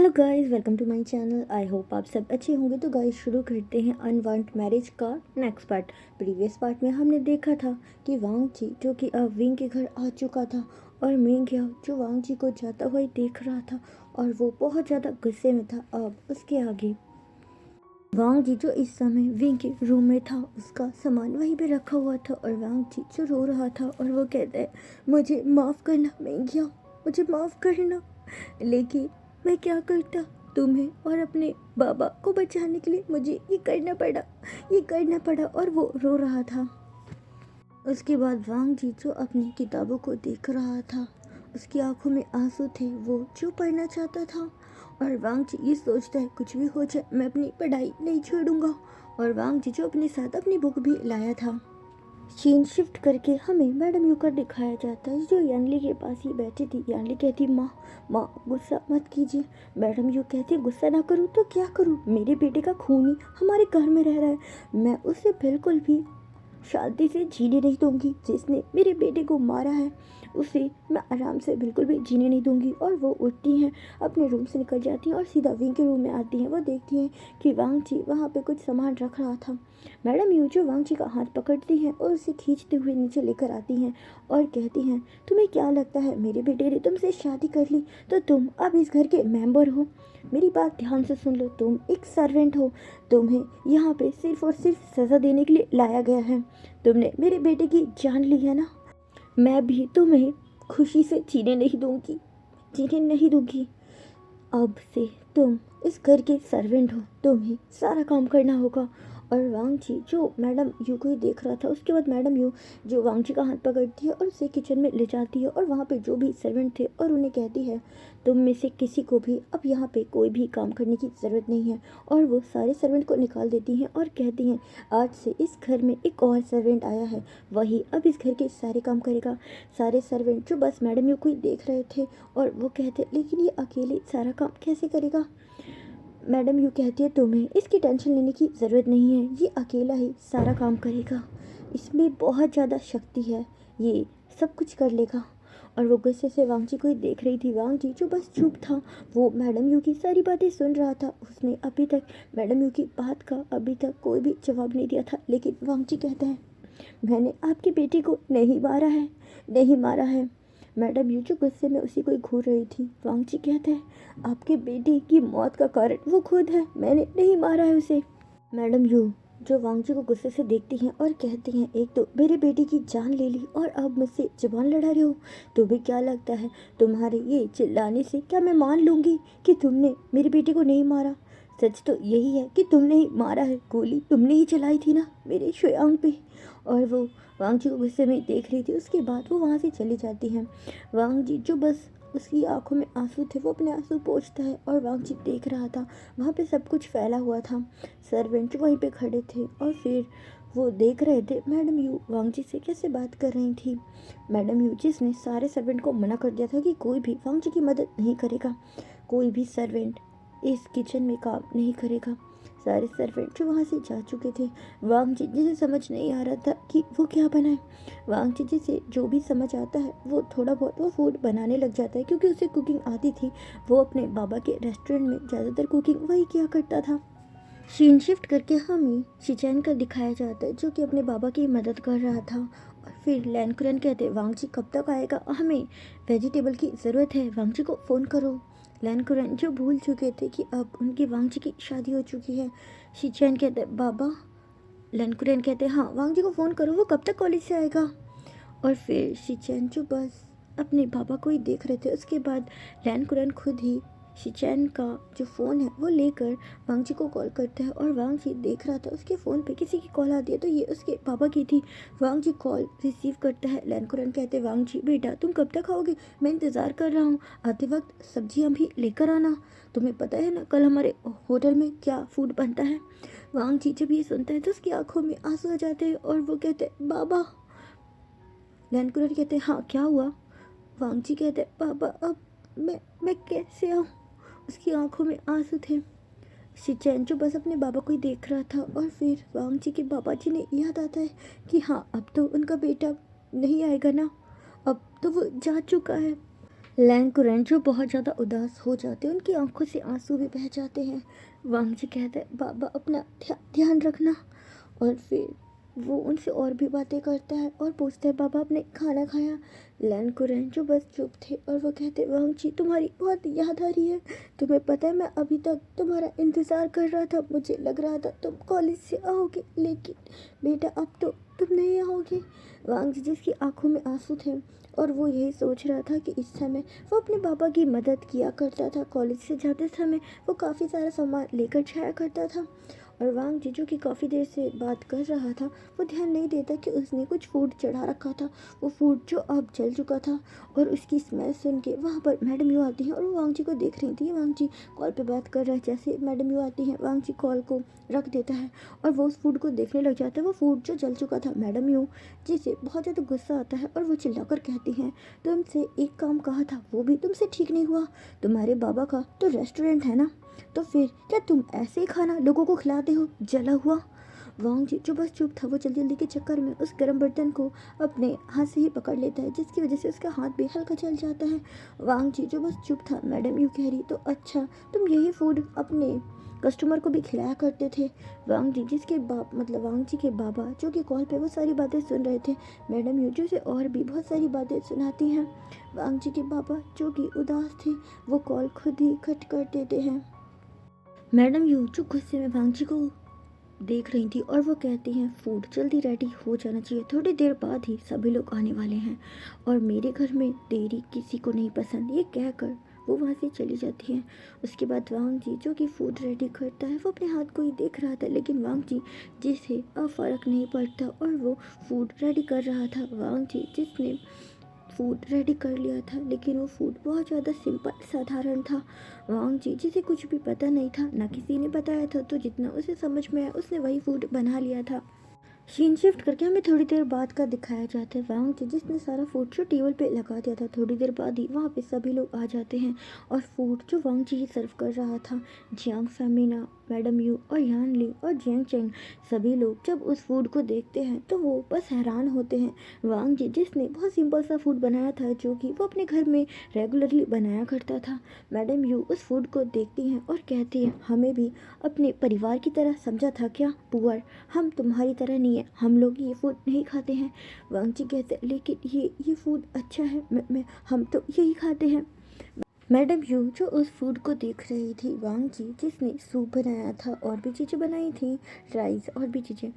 Hello guys, welcome to my channel. I hope आप सब अच्छे होंगे। तो गाइस शुरू करते हैं अनवांट मैरिज का नेक्स्ट पार्ट। प्रीवियस पार्ट में हमने देखा था कि वांग जी जो कि अब विंग के घर आ चुका था और मिंग जो वांग जी को जाता हुआ ही देख रहा था और वो बहुत ज़्यादा गुस्से में था। अब उसके आगे वांग जी जो इस समय विंग के रूम में था, उसका सामान वहीं पे रखा हुआ था और वांग जी जो रो रहा था और वो कहता है, मुझे माफ़ करना मिंग, मुझे माफ़ करना, लेकिन मैं क्या करता। तुम्हें और अपने बाबा को बचाने के लिए मुझे ये करना पड़ा और वो रो रहा था। उसके बाद वांग जी जो अपनी किताबों को देख रहा था, उसकी आंखों में आंसू थे, वो जो पढ़ना चाहता था। और वांग जी ये सोचता है कुछ भी हो जाए मैं अपनी पढ़ाई नहीं छोड़ूंगा। और वांग जी जो अपने साथ अपनी बुक भी लाया था। सीन शिफ्ट करके हमें मैडम यू का दिखाया जाता है, जो यानली के पास ही बैठी थी। यानली कहती, माँ माँ गुस्सा मत कीजिए। मैडम यू कहती, गुस्सा ना करूँ तो क्या करूँ, मेरे बेटे का खून ही हमारे घर में रह रहा है, मैं उसे बिल्कुल भी शांति से जीने नहीं दूंगी। जिसने मेरे बेटे को मारा है उसे मैं आराम से बिल्कुल भी जीने नहीं दूंगी। और वो उठती हैं, अपने रूम से निकल जाती हैं और सीधा विंग के रूम में आती हैं। वो देखती हैं कि वांग जी वहाँ पे कुछ सामान रख रहा था। मैडम यू जो वांग जी का हाथ पकड़ती हैं और उसे खींचते हुए नीचे लेकर आती हैं और कहती हैं, तुम्हें क्या लगता है मेरे बेटे ने तुमसे शादी कर ली तो तुम अब इस घर के मेंबर हो? मेरी बात ध्यान से सुन लो, तुम एक सर्वेंट हो। तुम्हें यहाँ पे सिर्फ और सिर्फ सज़ा देने के लिए लाया गया है। तुमने मेरे बेटे की जान ली है ना, मैं भी तुम्हें खुशी से जीने नहीं दूंगी। अब से तुम इस घर के सर्वेंट हो, तुम्हें सारा काम करना होगा। और वांग जी जो मैडम यू को ही देख रहा था, उसके बाद मैडम यू जो वांग जी का हाथ पकड़ती है और उसे किचन में ले जाती है और वहाँ पे जो भी सर्वेंट थे और उन्हें कहती है, तुम में से किसी को भी अब यहाँ पे कोई भी काम करने की ज़रूरत नहीं है। और वो सारे सर्वेंट को निकाल देती हैं और कहती हैं, आज से इस घर में एक और सर्वेंट आया है, वही अब इस घर के सारे काम करेगा। सारे सर्वेंट जो बस मैडम यू को ही देख रहे थे और वो कहते, लेकिन ये अकेले सारा काम कैसे करेगा? मैडम यू कहती है, तुम्हें इसकी टेंशन लेने की ज़रूरत नहीं है, ये अकेला ही सारा काम करेगा, इसमें बहुत ज़्यादा शक्ति है, ये सब कुछ कर लेगा। और वो गुस्से से वांग जी को ही देख रही थी। वांग जी जो बस चुप था, वो मैडम यू की सारी बातें सुन रहा था। उसने अभी तक मैडम यू की बात का अभी तक कोई भी जवाब नहीं दिया था। लेकिन वांग जी कहते हैं, मैंने आपके बेटे को नहीं मारा है। मैडम यू जो गुस्से में उसी को ही घूर रही थी। वांग जी कहते हैं, आपके बेटे की मौत का कारण वो खुद है, मैंने नहीं मारा है उसे। मैडम यू जो वांग जी को गुस्से से देखती हैं और कहती हैं, एक तो मेरे बेटे की जान ले ली और अब मुझसे जुबान लड़ा रहे हो। तुम्हें क्या लगता है तुम्हारे ये चिल्लाने से क्या मैं मान लूँगी कि तुमने मेरे बेटे को नहीं मारा? सच तो यही है कि तुमने ही मारा है, गोली तुमने ही चलाई थी ना मेरे शुयांग पे। और वो वांग जी को गुस्से में देख रही थी। उसके बाद वो वहाँ से चली जाती हैं। वांग जी जो बस उसकी आंखों में आंसू थे, वो अपने आंसू पोंछता है और वांग जी देख रहा था वहाँ पे सब कुछ फैला हुआ था। सर्वेंट वहीं पे खड़े थे और फिर वो देख रहे थे मैडम यू वांग जी से कैसे बात कर रही थी। मैडम यू जिसने सारे सर्वेंट को मना कर दिया था कि कोई भी वांग जी की मदद नहीं करेगा, कोई भी सर्वेंट इस किचन में काम नहीं करेगा। सारे सर्वेंट जो वहाँ से जा चुके थे। वांग जी जिसे समझ नहीं आ रहा था कि वो क्या बनाए। वांग जी जिसे जो भी समझ आता है वो थोड़ा बहुत वो फूड बनाने लग जाता है, क्योंकि उसे कुकिंग आती थी। वो अपने बाबा के रेस्टोरेंट में ज़्यादातर कुकिंग वही किया करता था। सीन शिफ्ट करके हमें शिचैन का दिखाया जाता है, जो कि अपने बाबा की मदद कर रहा था। और फिर लैनकुरन कहते, वांग जी कब तक आएगा, हमें वेजिटेबल की ज़रूरत है, वांग जी को फ़ोन करो। लैनकुरन जो भूल चुके थे कि अब उनकी वांग जी की शादी हो चुकी है। शिचैन कहते, बाबा। लैनकुरन कहते, हाँ वांग जी को फ़ोन करो, वो कब तक कॉलेज से आएगा? और फिर शिचैन जो बस अपने पापा को ही देख रहे थे। उसके बाद लैनकुरन खुद ही शिचैन का जो फ़ोन है वो लेकर वांग जी को कॉल करता है और वांग जी देख रहा था उसके फ़ोन पे किसी की कॉल आती है, तो ये उसके पापा की थी। वांग जी कॉल रिसीव करता है। लैनकुरन कहते, वांग जी बेटा तुम कब तक आओगे, मैं इंतज़ार कर रहा हूँ, आते वक्त सब्जियाँ भी लेकर आना, तुम्हें पता है ना कल हमारे होटल में क्या फूड बनता है। वांग जी जब ये सुनता है तो उसकी आंखों में आंसू आ जाते हैं और वो कहते, बाबा। लैनकुरन कहते, हाँ क्या हुआ? वांग जी कहते, पापा अब मैं कैसे आऊँ? उसकी आंखों में आंसू थे। शिचैन जो बस अपने बाबा को ही देख रहा था। और फिर वांग जी के बाबा जी ने याद आता है कि हाँ अब तो उनका बेटा नहीं आएगा ना, अब तो वो जा चुका है। लैंकुरन जो बहुत ज़्यादा उदास हो जाते हैं, उनकी आंखों से आंसू भी बह जाते हैं। वांग जी कहते हैं, बाबा अपना ध्यान रखना। और फिर वो उनसे और भी बातें करता है और पूछता है, बाबा आपने खाना खाया? लैंकुरन जो बस चुप थे और वो कहते, वांग जी तुम्हारी बहुत याद आ रही है। तुम्हें पता है मैं अभी तक तुम्हारा इंतज़ार कर रहा था, मुझे लग रहा था तुम कॉलेज से आओगे, लेकिन बेटा अब तो तुम नहीं आओगे। वांग जी जिसकी आंखों में आंसू थे और वो यही सोच रहा था कि इस समय वो अपने पापा की मदद किया करता था। कॉलेज से जाते समय वो काफ़ी सारा सामान लेकर जाया करता था। और वांग जी जो कि काफ़ी देर से बात कर रहा था, वो ध्यान नहीं देता कि उसने कुछ फूड चढ़ा रखा था। वो फूड जो अब जल चुका था और उसकी स्मेल सुन के वहाँ पर मैडम यू आती हैं और वो वांग जी को देख रही थी। वांग जी कॉल पे बात कर रहे हैं, जैसे मैडम यू आती हैं वांग जी कॉल को रख देता है और वो उस फूड को देखने लग जाता है। वो फूड जो जल चुका था, मैडम यू जिसे बहुत ज़्यादा गुस्सा आता है और वो चिल्लाकर कहती हैं, तुमसे एक काम कहा था वो भी तुमसे ठीक नहीं हुआ। तुम्हारे बाबा का तो रेस्टोरेंट है ना, तो फिर क्या तुम ऐसे ही खाना लोगों को खिलाते हो जला हुआ? वांग जी जो बस चुप था, वो जल्दी जल्दी के चक्कर में उस गर्म बर्तन को अपने हाथ से ही पकड़ लेता है, जिसकी वजह से उसका हाथ भी हल्का जल जाता है। वांग जी जो बस चुप था, मैडम यूँ कह रही, तो अच्छा तुम यही फूड अपने कस्टमर को भी खिलाया करते थे? वांग जी जिसके बाप मतलब वांग जी के बाबा जो कि कॉल पे वो सारी बातें सुन रहे थे। मैडम यू जो से और भी बहुत सारी बातें सुनाती हैं। वांग जी के बाबा जो कि उदास थे, वो कॉल खुद ही कट कर देते हैं। मैडम यू जो गुस्से में वांग जी को देख रही थी और वो कहती हैं, फूड जल्दी रेडी हो जाना चाहिए, थोड़ी देर बाद ही सभी लोग आने वाले हैं और मेरे घर में देरी किसी को नहीं पसंद। ये कहकर वो वहाँ से चली जाती हैं। उसके बाद वांग जी जो कि फूड रेडी करता है, वो अपने हाथ को ही देख रहा था, लेकिन वांग जी जिसे अब फ़र्क नहीं पड़ता और वो फूड रेडी कर रहा था। वांग जी जिसने फूड रेडी कर लिया था, लेकिन वो फूड बहुत ज़्यादा सिंपल साधारण था। वांग जी जिसे कुछ भी पता नहीं था, ना किसी ने बताया था, तो जितना उसे समझ में आया उसने वही फूड बना लिया था। सीन शिफ्ट करके हमें थोड़ी देर बाद का दिखाया जाता है। वांग जी जिसने सारा फूड जो टेबल पे लगा दिया था, थोड़ी देर बाद ही वहाँ पे सभी लोग आ जाते हैं और फूड जो वांग जी ही सर्व कर रहा था, जियांग फेमिना, मैडम यू और यान ली और जियांग चेंग, सभी लोग जब उस फूड को देखते हैं तो वो बस हैरान होते हैं। वांग जी जिसने बहुत सिंपल सा फूड बनाया था, जो कि वो अपने घर में रेगुलरली बनाया करता था। मैडम यू उस फूड को देखती हैं और कहती हैं, हमें भी अपने परिवार की तरह समझा था क्या पुअर? हम तुम्हारी तरह नहीं है, हम लोग ये फूड नहीं खाते हैं। वांग जी कहते हैं, लेकिन ये फूड अच्छा है, मैं हम तो यही खाते हैं। मैडम यू जो उस फूड को देख रही थी, वांग जी जिसने सूप बनाया था और भी चीज़ें बनाई थी, राइस और भी चीज़ें,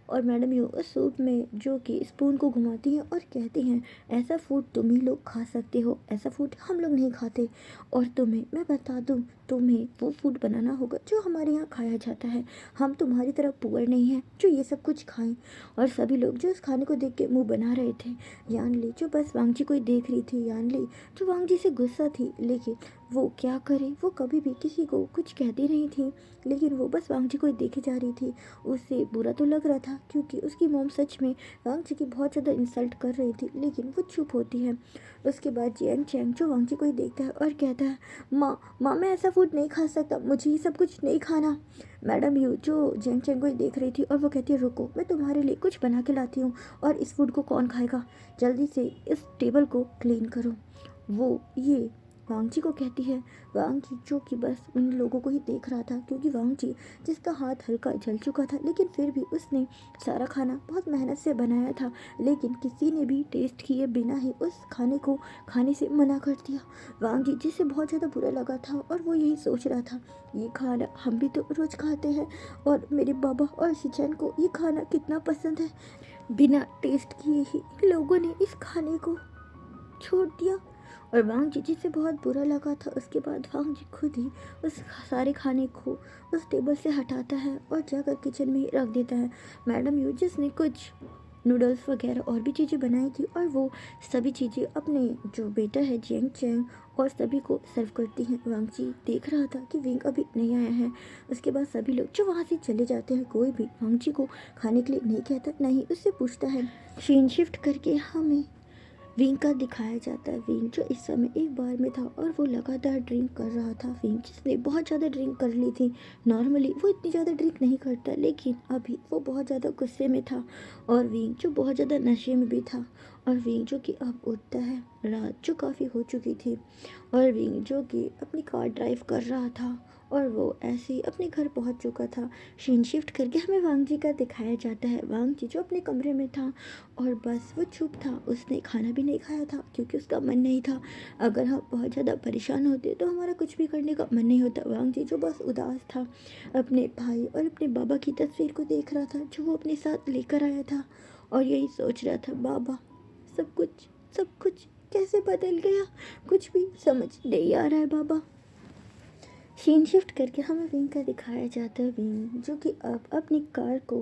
और मैडम यू उस सूप में जो कि स्पून को घुमाती हैं और कहती हैं, ऐसा फूड तुम ही लोग खा सकते हो, ऐसा फूड हम लोग नहीं खाते। और तुम्हें मैं बता दूं, तुम्हें वो फूड बनाना होगा जो हमारे यहाँ खाया जाता है। हम तुम्हारी तरह पुअर नहीं हैं जो ये सब कुछ खाएं। और सभी लोग जो उस खाने को देख के मुंह बना रहे थे। यान ली जो बस वांग जी को ही देख रही थी, यान ली जो वांग जी से गुस्सा थी, लेकिन वो क्या करे, वो कभी भी किसी को कुछ कहती नहीं थी, लेकिन वो बस वांग जी को ही देखे जा रही थी। उससे बुरा तो लग रहा था क्योंकि उसकी मोम सच में वांग जी की बहुत ज़्यादा इंसल्ट कर रही थी, लेकिन वो चुप होती है। उसके बाद जियांग चैंग जो वांग जी को ही देखता है और कहता है, माँ माँ मैं ऐसा फूड नहीं खा सकता, मुझे ये सब कुछ नहीं खाना। मैडम यू जो जियांग चैंग को ही देख रही थी और वो कहती है, रुको मैं तुम्हारे लिए कुछ बना के लाती हूँ, और इस फूड को कौन खाएगा, जल्दी से इस टेबल को क्लीन करो। वो ये वांग जी को कहती है। वांग जी जो कि बस उन लोगों को ही देख रहा था, क्योंकि वांग जी जिसका हाथ हल्का जल चुका था, लेकिन फिर भी उसने सारा खाना बहुत मेहनत से बनाया था, लेकिन किसी ने भी टेस्ट किए बिना ही उस खाने को खाने से मना कर दिया। वांग जी जिसे बहुत ज़्यादा बुरा लगा था और वो यही सोच रहा था, ये खाना हम भी तो रोज़ खाते हैं और मेरे बाबा और शिचैन को ये खाना कितना पसंद है, बिना टेस्ट किए ही लोगों ने इस खाने को छोड़ दिया। और वांग जी जिसे बहुत बुरा लगा था, उसके बाद वांग जी खुद ही उस सारे खाने को उस टेबल से हटाता है और जाकर किचन में ही रख देता है। मैडम यू जिसने कुछ नूडल्स वगैरह और भी चीज़ें बनाई थी, और वो सभी चीज़ें अपने जो बेटा है जियांग चैंग और सभी को सर्व करती हैं। वांग जी देख रहा था कि विंग अभी नहीं आया है। उसके बाद सभी लोग जो वहाँ से चले जाते हैं, कोई भी वांग जी को खाने के लिए नहीं कहता, नहीं उससे पूछता है। सीन शिफ्ट करके हमें विंग का दिखाया जाता है। विंग जो इस समय एक बार में था और वो लगातार ड्रिंक कर रहा था। विंग जिसने बहुत ज़्यादा ड्रिंक कर ली थी, नॉर्मली वो इतनी ज़्यादा ड्रिंक नहीं करता, लेकिन अभी वो बहुत ज़्यादा गुस्से में था। और विंग जो बहुत ज़्यादा नशे में भी था, और विंग जो कि अब उठता है। रात जो काफ़ी हो चुकी थी और विंग जो कि अपनी कार ड्राइव कर रहा था और वो ऐसे ही अपने घर पहुंच चुका था। सीन शिफ्ट करके हमें वांग जी का दिखाया जाता है। वांग जी जो अपने कमरे में था और बस वो चुप था। उसने खाना भी नहीं खाया था क्योंकि उसका मन नहीं था। अगर हम बहुत ज़्यादा परेशान होते तो हमारा कुछ भी करने का मन नहीं होता। वांग जी जो बस उदास था, अपने भाई और अपने बाबा की तस्वीर को देख रहा था जो वो अपने साथ लेकर आया था और यही सोच रहा था, बाबा सब कुछ कैसे बदल गया, कुछ भी समझ नहीं आ रहा है बाबा। सीन शिफ्ट करके हमें विंग का दिखाया जाता है। विंग जो कि अब अपनी कार को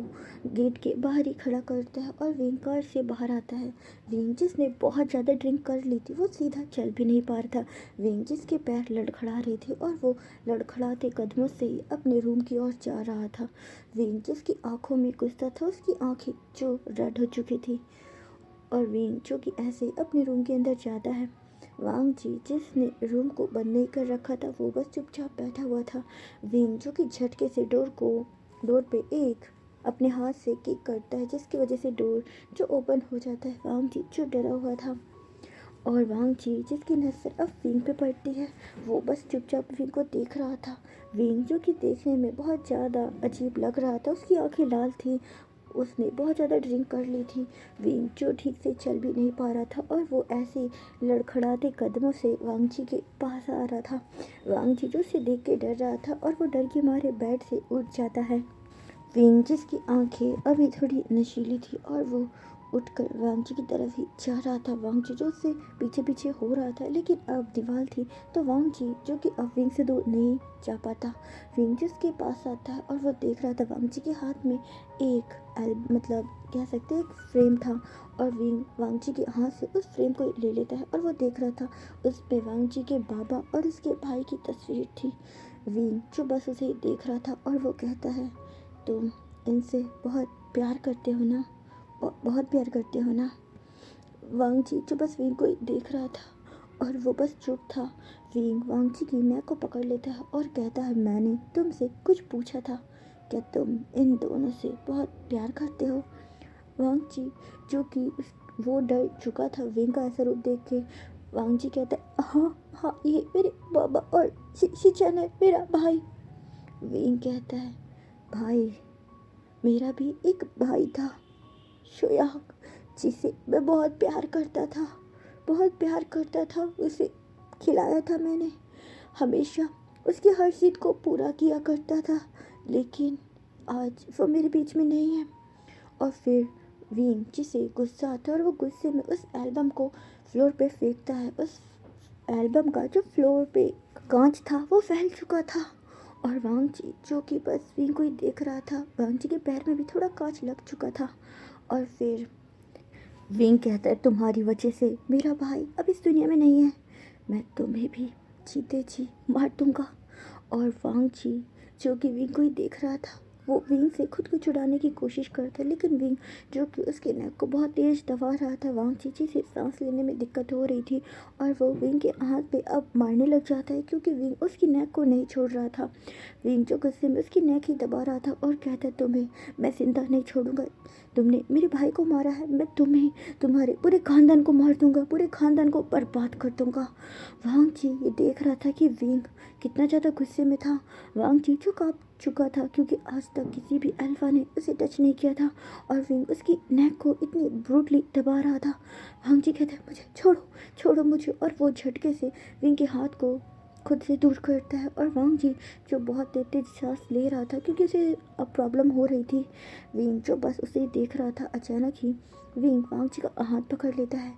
गेट के बाहर ही खड़ा करता है और विंग कार से बाहर आता है। विंग जिसने बहुत ज़्यादा ड्रिंक कर ली थी वो सीधा चल भी नहीं पा रहा था। विंग जिसके पैर लड़खड़ा रहे थे और वो लड़खड़ाते कदमों से ही अपने रूम की ओर जा रहा था। विंग जिसकी आंखों में गुस्सा था, उसकी आंखें जो रेड हो चुकी थी और विंग जो कि ऐसे अपने रूम के अंदर जाता है। वांग जी जिसने रूम को बंद नहीं कर रखा था वो बस चुपचाप बैठा हुआ था। विंग जो कि झटके से डोर पे एक अपने हाथ से किक करता है जिसकी वजह से डोर जो ओपन हो जाता है। वांग जी जो डरा हुआ था और वांग जी जिसकी नज़र अब विंग पे पड़ती है वो बस चुपचाप विंग को देख रहा था। विंग जो कि देखने में बहुत ज़्यादा अजीब लग रहा था, उसकी आंखें लाल थी, उसने बहुत ज़्यादा ड्रिंक कर ली थी। विंग जो ठीक से चल भी नहीं पा रहा था और वो ऐसे ही लड़खड़ाते कदमों से वांग जी के पास आ रहा था। वांग जी जो उसे देख के डर रहा था और वो डर के मारे बेड से उठ जाता है। विंग जिसकी आंखें अभी थोड़ी नशीली थी और वो उठकर वांग जी की तरफ ही जा रहा था। वांग जी जो उससे पीछे पीछे हो रहा था लेकिन अब दीवार थी तो वांग जी जो कि अब विंग से दूर नहीं जा पाता। विंग जिसके पास आता है और वो देख रहा था वांग जी के हाथ में एक मतलब कह सकते हैं एक फ्रेम था और विंग वांग जी के हाथ से उस फ्रेम को ले लेता है और वो देख रहा था उस पे वांग जी के बाबा और उसके भाई की तस्वीर थी। विंग जो बस उसे देख रहा था और वो कहता है, तुम इनसे बहुत प्यार करते हो ना, बहुत प्यार करते हो ना। वांग जी जो बस विंग को ही देख रहा था और वो बस चुप था। विंग वांग जी की नेक को पकड़ लेता है और कहता है, मैंने तुमसे कुछ पूछा था, क्या तुम इन दोनों से बहुत प्यार करते हो। वांग जी जो कि वो डर चुका था विंग का ऐसा रूप देख के। वांग जी कहता है, हाँ हाँ ये मेरे बाबा और शिचन है मेरा भाई। विंग कहता है, भाई, मेरा भी एक भाई था शोयांग, जिसे मैं बहुत प्यार करता था, बहुत प्यार करता था। उसे खिलाया था मैंने, हमेशा उसकी हर जिद को पूरा किया करता था, लेकिन आज वो मेरे बीच में नहीं है। और फिर विंग जिसे गुस्सा आता है और वो गुस्से में उस एल्बम को फ्लोर पे फेंकता है। उस एल्बम का जो फ्लोर पे कांच था वो फैल चुका था और वांग जी जो कि बस विंग को ही देख रहा था। वांग जी के पैर में भी थोड़ा कांच लग चुका था। और फिर विंग कहता है, तुम्हारी वजह से मेरा भाई अब इस दुनिया में नहीं है, मैं तुम्हें भी जीते जी मार दूंगा। और वांग जी जो कि विंग को ही देख रहा था वो विंग से खुद को छुड़ाने की कोशिश करता है, लेकिन विंग जो कि उसके नेक को बहुत तेज दबा रहा था। वांग जी जिसे सांस लेने में दिक्कत हो रही थी और वो विंग के हाथ पे अब मारने लग जाता है क्योंकि विंग उसकी नेक को नहीं छोड़ रहा था। विंग जो गुस्से में उसकी नेक ही दबा रहा था और कहता है, तुम्हें मैं जिंदा नहीं छोड़ूंगा, तुमने मेरे भाई को मारा है, मैं तुम्हें, तुम्हारे पूरे खानदान को मार दूंगा, पूरे खानदान को बर्बाद कर दूंगा। वांग जी ये देख रहा था कि विंग कितना ज़्यादा गुस्से में था। वांग जी जो काँप चुका था क्योंकि आज तक किसी भी अल्फा ने उसे टच नहीं किया था और विंग उसकी नेक को इतनी ब्रूटली दबा रहा था। वांग जी कहते हैं, मुझे छोड़ो, छोड़ो मुझे, और वो झटके से विंग के हाथ को खुद से दूर करता है। और वांग जी जो बहुत तेज तेज सांस ले रहा था क्योंकि उसे अब प्रॉब्लम हो रही थी। विंग जो बस उसे देख रहा था, अचानक ही विंग वांग जी का हाथ पकड़ लेता है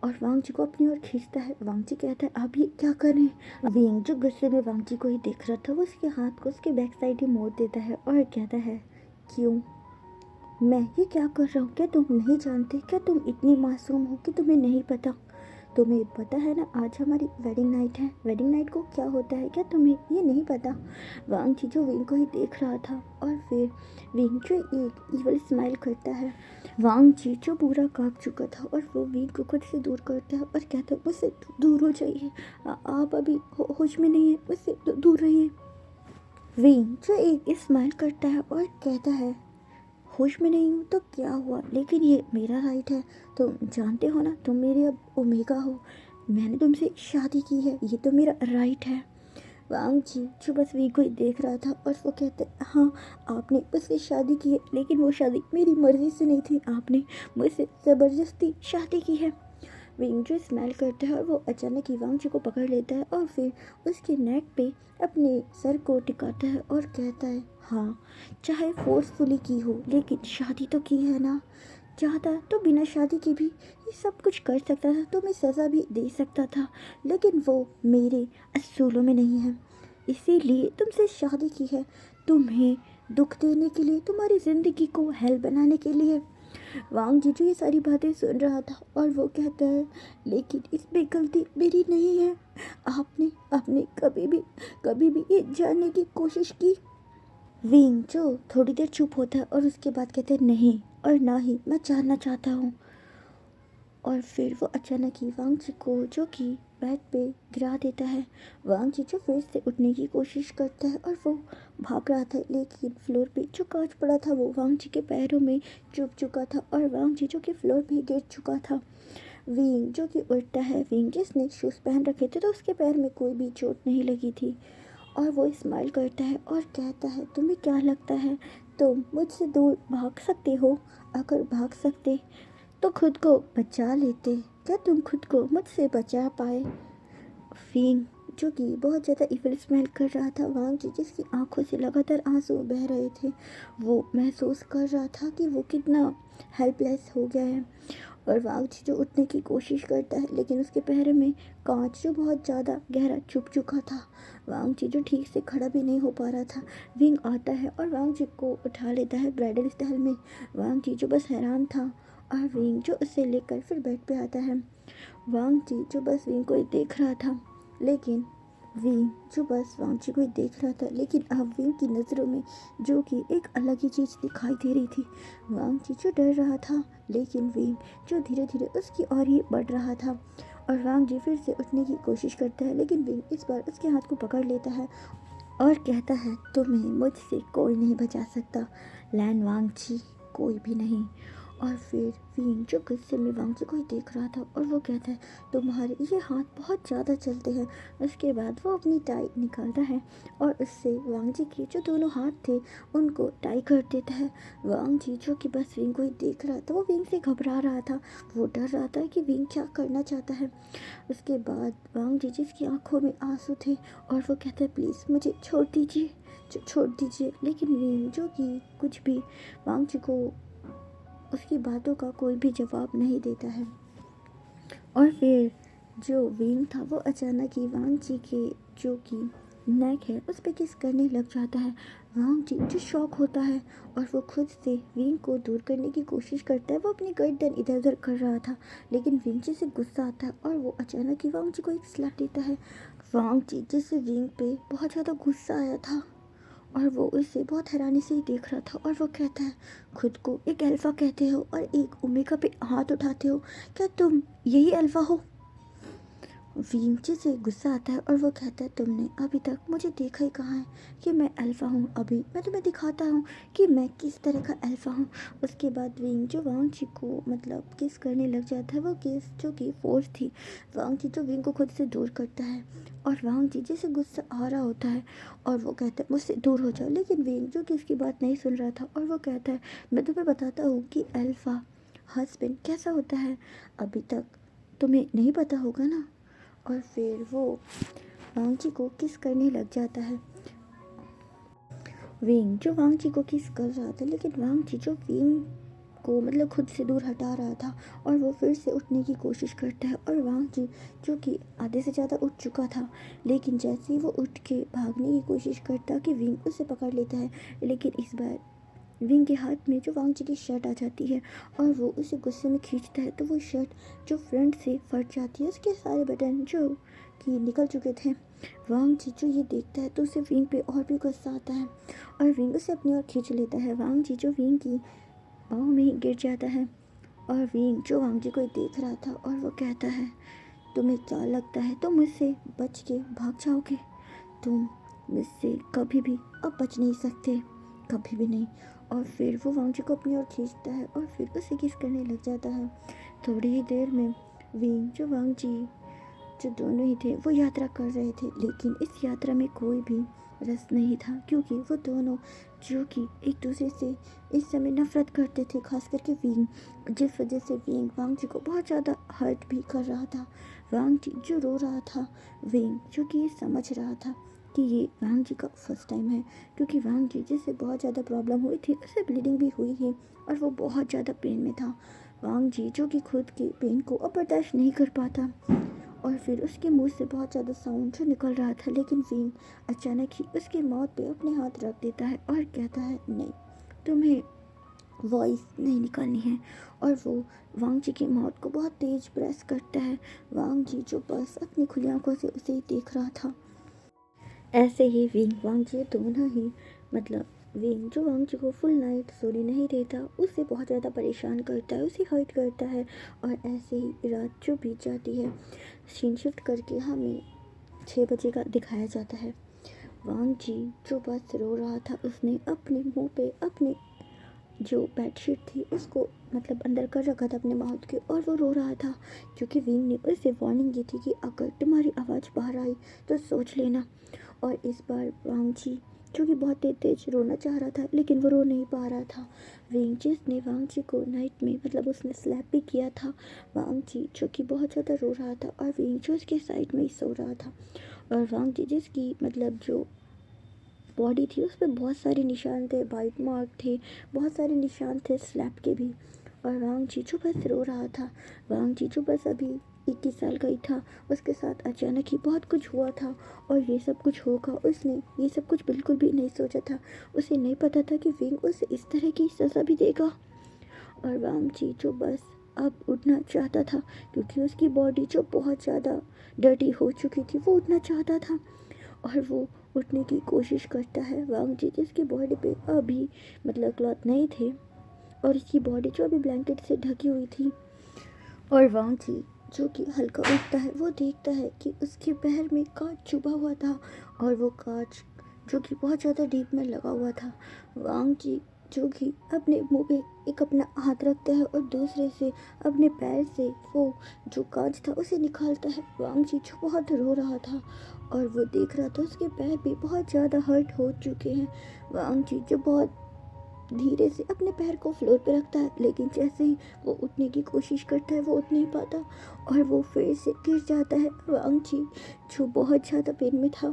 और वांग जी को अपनी ओर खींचता है। वांग जी कहता है, आप ये क्या करें। विंग जो गुस्से में वांग जी को ही देख रहा था वो उसके हाथ को उसके बैक साइड ही मोड़ देता है और कहता है, क्यों, मैं ये क्या कर रहा हूँ, क्या तुम नहीं जानते, क्या तुम इतनी मासूम हो कि तुम्हें नहीं पता। तुम्हें पता है ना आज हमारी वेडिंग नाइट है, वेडिंग नाइट को क्या होता है, क्या तुम्हें ये नहीं पता। वांग जी जो विंग को ही देख रहा था और फिर विंग जो एक इवल स्माइल करता है। वांग जी जो पूरा काँप चुका था और वो विंग को खुद से दूर करता है और कहता है, मुझसे दूर हो जाइए, आप अभी होश में नहीं है, मुझसे दूर रहिए। विंग जो एक स्माइल करता है और कहता है, होश में नहीं हूँ तो क्या हुआ, लेकिन ये मेरा राइट है। तुम जानते हो ना, तुम मेरी अब ओमेगा हो। मैंने तुमसे शादी की है, ये तो मेरा राइट है। वांग जी जो बस वी को ही देख रहा था और वो कहते, हाँ आपने उससे शादी की है, लेकिन वो शादी मेरी मर्जी से नहीं थी, आपने मुझसे ज़बरदस्ती शादी की है। विंग जो स्माइल करता है और वो अचानक ही वांग जी को पकड़ लेता है और फिर उसके नेक पे अपने सर को टिकाता है और कहता है, हाँ चाहे फोर्सफुली की हो, लेकिन शादी तो की है ना। चाहता तो बिना शादी के भी ये सब कुछ कर सकता था, तुम्हें सज़ा भी दे सकता था, लेकिन वो मेरे असूलों में नहीं है, इसीलिए तुमसे शादी की है। तुम्हें दुख देने के लिए, तुम्हारी ज़िंदगी को हेल बनाने के लिए। वांग जीजू ये सारी बातें सुन रहा था और वो कहता है, लेकिन इसमें गलती मेरी नहीं है। आपने आपने कभी भी ये जानने की कोशिश की। विंग जो थोड़ी देर चुप होता है और उसके बाद कहते हैं, नहीं और ना ही मैं जानना चाहता हूँ। और फिर वो अचानक ही वांग जी को जो कि बेड पे गिरा देता है। वांग जी जो फिर से उठने की कोशिश करता है और वो भाग रहा था, लेकिन फ्लोर पे जो कांच पड़ा था वो वांग जी के पैरों में चुभ चुका था और वांग जी जो कि फ्लोर पे गिर चुका था। विंग जो कि उल्टा है, विंग जिसने शूज़ पहन रखे थे तो उसके पैर में कोई भी चोट नहीं लगी थी। और वो स्माइल करता है और कहता है, तुम्हें क्या लगता है तुम मुझसे दूर भाग सकते हो? अगर भाग सकते तो खुद को बचा लेते। क्या तुम खुद को मुझसे बचा पाए? फींग जो कि बहुत ज़्यादा इविल स्मेल कर रहा था, वांग जी जिसकी आंखों से लगातार आंसू बह रहे थे, वो महसूस कर रहा था कि वो कितना हेल्पलेस हो गया है। और वांग जी जो उठने की कोशिश करता है, लेकिन उसके पैर में कांच जो बहुत ज़्यादा गहरा चुभ चुका था, वांग जी जो ठीक से खड़ा भी नहीं हो पा रहा था। विंग आता है और वांग जी को उठा लेता है ब्राइडल स्टाइल में। वांग जी जो बस हैरान था और विंग जो उसे लेकर फिर बेड पे आता है। वांग जी जो बस विंग को ही देख रहा था, लेकिन विंग जो बस वांग जी को ही देख रहा था, लेकिन अब विंग की नज़रों में जो कि एक अलग ही चीज़ दिखाई दे रही थी। वांग जी जो डर रहा था, लेकिन विंग जो धीरे धीरे उसकी ओर ही बढ़ रहा था। और वांग जी फिर से उठने की कोशिश करता है, लेकिन विंग इस बार उसके हाथ को पकड़ लेता है और कहता है, तुम्हें मुझसे कोई नहीं बचा सकता लैन वांग जी, कोई भी नहीं। और फिर विंग जो गुस्से में वांग जी को ही देख रहा था और वो कहता है, तुम्हारे ये हाथ बहुत ज़्यादा चलते हैं। उसके बाद वो अपनी टाई निकालता है और उससे वांग जी के जो दोनों हाथ थे उनको टाई कर देता है। वांग जी जो कि बस विंग को ही देख रहा था, वो विंग से घबरा रहा था, वो डर रहा था कि विंग क्या करना चाहता है। उसके बाद वांग जी जिसकी आंखों में आंसू थे और वो कहता है, प्लीज़ मुझे छोड़ दीजिए, छोड़ दीजिए। लेकिन विंग जो कि कुछ भी वांग जी को उसकी बातों का कोई भी जवाब नहीं देता है। और फिर जो विंग था वो अचानक ही वांग जी के जो कि नेक है उस पर किस करने लग जाता है। वांग जी जो शॉक होता है और वो खुद से विंग को दूर करने की कोशिश करता है। वो अपनी गर्दन इधर उधर कर रहा था, लेकिन विंग जी से गुस्सा आता है और वो अचानक ही वांग जी को एक स्लैप देता है। वांग जी जिससे विंग पे बहुत ज़्यादा गुस्सा आया था और वो उसे बहुत हैरानी से ही देख रहा था और वो कहता है, खुद को एक अल्फ़ा कहते हो और एक ओमेगा पे हाथ उठाते हो, क्या तुम यही अल्फ़ा हो? विंची से गुस्सा आता है और वो कहता है, तुमने अभी तक मुझे देखा ही कहाँ है कि मैं अल्फ़ा हूँ। अभी मैं तुम्हें दिखाता हूँ कि मैं किस तरह का अल्फ़ा हूँ। उसके बाद विंग जो वांग जी को मतलब किस करने लग जाता है, वो किस जो कि फोर्स थी। वांग जी जो विंग को खुद से दूर करता है और वांग जी जैसे गुस्सा आ रहा होता है और वो कहता है, मुझसे दूर हो जाओ। लेकिन विंग जो कि उसकी बात नहीं सुन रहा था और वो कहता है, मैं तुम्हें बताता हूँ कि अल्फ़ा हस्बैंड कैसा होता है, अभी तक तुम्हें नहीं पता होगा ना। और फिर वो वांग जी को किस करने लग जाता है। विंग जो वांग जी को किस कर रहा था, लेकिन वांग जी जो विंग को मतलब खुद से दूर हटा रहा था और वो फिर से उठने की कोशिश करता है। और वांग जी जो कि आधे से ज़्यादा उठ चुका था, लेकिन जैसे ही वो उठ के भागने की कोशिश करता कि विंग उसे पकड़ लेता है, लेकिन इस बार विंग के हाथ में जो वांग जी की शर्ट आ जाती है और वो उसे गुस्से में खींचता है, तो वो शर्ट जो फ्रंट से फट जाती है, उसके सारे बटन जो कि निकल चुके थे। वांग जी जो ये देखता है तो उसे विंग पे और भी गुस्सा आता है और विंग उसे अपनी ओर खींच लेता है। वांग जी जो विंग की बाहों में ही गिर जाता है और विंग जो वांग जी को देख रहा था और वो कहता है, तुम्हें क्या लगता है तुम मुझसे बच के भाग जाओगे? तुम मुझसे कभी भी अब बच नहीं सकते। कभी भी नहीं। और फिर वो वांग जी को अपनी ओर खींचता है और फिर उसे किस करने लग जाता है। थोड़ी ही देर में विंग जो वांग जी जो दोनों ही थे वो यात्रा कर रहे थे, लेकिन इस यात्रा में कोई भी रस नहीं था क्योंकि वो दोनों जो कि एक दूसरे से इस समय नफरत करते थे, खास करके विंग, जिस वजह से विंग वांग जी को बहुत ज़्यादा हर्ट भी कर रहा था। वांग जी जो रो रहा था, विंग जो कि ये समझ रहा था कि ये वांग जी का फर्स्ट टाइम है, क्योंकि वांग जी जिससे बहुत ज़्यादा प्रॉब्लम हुई थी उसे ब्लीडिंग भी हुई है और वो बहुत ज़्यादा पेन में था। वांग जी जो कि खुद के पेन को अब बर्दाश्त नहीं कर पाता और फिर उसके मुंह से बहुत ज़्यादा साउंड जो निकल रहा था, लेकिन विंग अचानक ही उसके माउथ पे अपने हाथ रख देता है और कहता है नहीं, तुम्हें वॉइस नहीं निकालनी है। और वो वांग जी के माउथ को बहुत तेज प्रेस करता है। वांग जी जो बस अपनी खुली आंखों से उसे ही देख रहा था। ऐसे ही विंग वांग जी दोनों ही मतलब विंग जो वांग जी को फुल नाइट सोने नहीं देता, उसे बहुत ज़्यादा परेशान करता है, उसे हर्ट करता है। और ऐसे ही रात जो बीत जाती है, सीन शिफ्ट करके हमें 6 बजे का दिखाया जाता है। वांग जी जो बस रो रहा था, उसने अपने मुंह पे अपने जो बेडशीट थी उसको मतलब अंदर कर रखा था अपने माउथ के, और वो रो रहा था क्योंकि विंग ने उसे वार्निंग दी थी कि अगर तुम्हारी आवाज़ बाहर आई तो सोच लेना। और इस बार वांग जी जो कि बहुत तेज तेज रोना चाह रहा था, लेकिन वो रो नहीं पा रहा था। विंग जिसने वांग जी को नाइट में मतलब उसने स्लैप भी किया था, वांग जी जो कि बहुत ज़्यादा रो रहा था और विंग जो उसके साइड में ही सो रहा था। और वांग जी जिसकी मतलब जो बॉडी थी उस पर बहुत सारे निशान थे, बाइट मार्क थे, बहुत सारे निशान थे स्लैप के भी। और वांग जी जो बस रो रहा था, वांग जी जो बस अभी 21 साल का ही था, उसके साथ अचानक ही बहुत कुछ हुआ था और ये सब कुछ होगा उसने ये सब कुछ बिल्कुल भी नहीं सोचा था। उसे नहीं पता था कि विंग उसे इस तरह की सज़ा भी देगा। और वांग जी जो बस अब उठना चाहता था क्योंकि उसकी बॉडी जो बहुत ज़्यादा डर्टी हो चुकी थी, वो उठना चाहता था और वो उठने की कोशिश करता है। वांग जी जिसकी बॉडी पे अभी मतलब क्लॉथ नहीं थे और उसकी बॉडी जो अभी ब्लैंकेट से ढकी हुई थी, और वांग जी जो कि हल्का उठता है, वो देखता है कि उसके पैर में कांच चुभा हुआ था और वो कांच जो कि बहुत ज़्यादा डीप में लगा हुआ था। वांग जी जो कि अपने मुंह पे एक अपना हाथ रखता है और दूसरे से अपने पैर से वो जो कांच था उसे निकालता है। वांग जी जो बहुत रो रहा था और वो देख रहा था उसके पैर भी बहुत ज़्यादा हर्ट हो चुके हैं। वांग जी जो बहुत धीरे से अपने पैर को फ्लोर पे रखता है, लेकिन जैसे ही वो उठने की कोशिश करता है वो उठ नहीं पाता और वो फिर से गिर जाता है। वांग जी जो बहुत ज़्यादा पेन में था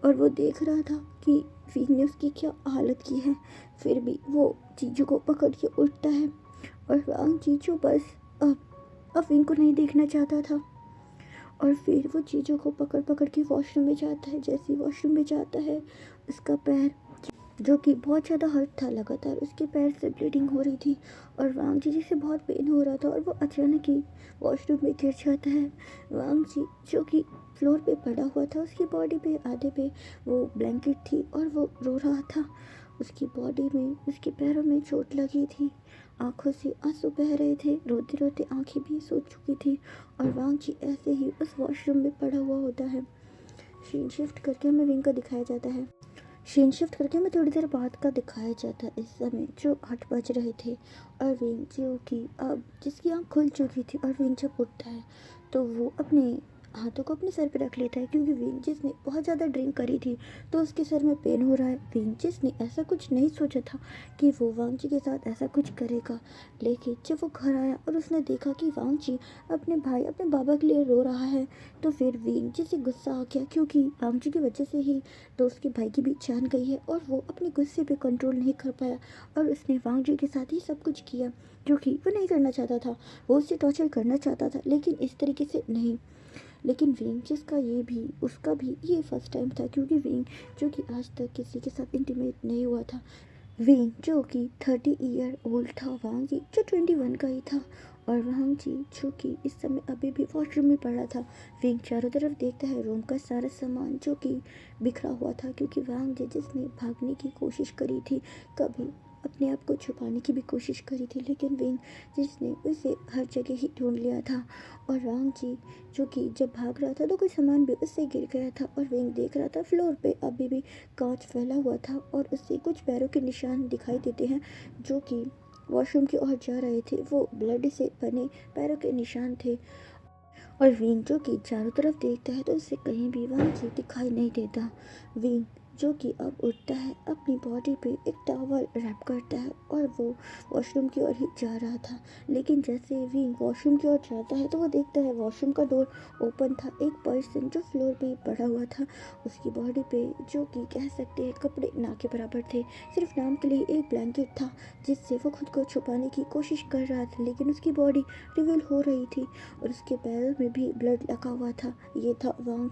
और वो देख रहा था कि विंग ने उसकी क्या हालत की है, फिर भी वो जीजू को पकड़ के उठता है। और वांग जी जो बस अब विंग को नहीं देखना चाहता था और फिर वो जीजू को पकड़ पकड़ के वॉशरूम में जाता है। जैसे ही वॉशरूम में जाता है, उसका पैर जो कि बहुत ज़्यादा हर्ट था, लगातार उसके पैर से ब्लीडिंग हो रही थी और वांग जी जिसे बहुत पेन हो रहा था और वो अचानक ही वॉशरूम में गिर जाता है। वांग जी जो कि फ्लोर पे पड़ा हुआ था, उसकी बॉडी पे आधे पे वो ब्लैंकेट थी और वो रो रहा था। उसकी बॉडी में उसके पैरों में चोट लगी थी, आंखों से आंसू बह रहे थे, रोते रोते आंखें भी सूज चुकी थी और वांग जी ऐसे ही उस वॉशरूम में पड़ा हुआ होता है। सीन शिफ्ट करके हमें विंग का दिखाया जाता है। सीन शिफ्ट करके हमें थोड़ी देर बाद का दिखाया जाता है। इस समय जो 8 बज रहे थे और विंग जो कि अब जिसकी आँख खुल चुकी थी, और विंग जब उठता है तो वो अपने हाथों को अपने सर पे रख लेता है क्योंकि विंग जिसने बहुत ज़्यादा ड्रिंक करी थी तो उसके सर में पेन हो रहा है। विंग जिसने ऐसा कुछ नहीं सोचा था कि वो वांग जी के साथ ऐसा कुछ करेगा, लेकिन जब वो घर आया और उसने देखा कि वांग जी अपने भाई अपने बाबा के लिए रो रहा है, तो फिर विंग जिसे गुस्सा आ गया क्योंकि वांग जी की वजह से ही तो उसके भाई की भी जान गई है और वो अपने गुस्से पे कंट्रोल नहीं कर पाया और उसने वांग जी के साथ ही सब कुछ किया जो कि वो नहीं करना चाहता था। वो उससे टॉर्चर करना चाहता था लेकिन इस तरीके से नहीं। लेकिन विंग जिसका ये भी उसका भी ये फर्स्ट टाइम था क्योंकि विंग जो कि आज तक किसी के साथ इंटीमेट नहीं हुआ था। विंग जो कि 30 ईयर ओल्ड था, वांग जी जो 21 का ही था और वांग जी जो कि इस समय अभी भी वॉशरूम में पड़ा था। विंग चारों तरफ देखता है, रूम का सारा सामान जो कि बिखरा हुआ था क्योंकि वांग जी जिसने भागने की कोशिश करी थी, कभी अपने आप को छुपाने की भी कोशिश करी थी, लेकिन विंग जिसने उसे हर जगह ही ढूंढ लिया था। और वांग जी जो कि जब भाग रहा था तो कुछ सामान भी उससे गिर गया था, और विंग देख रहा था फ्लोर पे अभी भी कांच फैला हुआ था और उससे कुछ पैरों के निशान दिखाई देते हैं जो कि वॉशरूम की ओर जा रहे थे। वो ब्लड से बने पैरों के निशान थे। और विंग जो कि चारों तरफ देखता है तो उसे कहीं भी वहाँ से दिखाई नहीं देता। विंग जो कि अब उठता है, अपनी बॉडी पे एक टॉवल रैप करता है और वो वॉशरूम की ओर ही जा रहा था। लेकिन जैसे विंग वॉशरूम की ओर जाता है तो वो देखता है वॉशरूम का डोर ओपन था। एक पर्सन जो फ्लोर पे पड़ा हुआ था, उसकी बॉडी पे जो कि कह सकते हैं कपड़े ना के बराबर थे, सिर्फ नाम के लिए एक ब्लैंकेट था जिससे वो खुद को छुपाने की कोशिश कर रहा था, लेकिन उसकी बॉडी रिवील हो रही थी और उसके पैरों में भी ब्लड लगा हुआ था। ये था वांग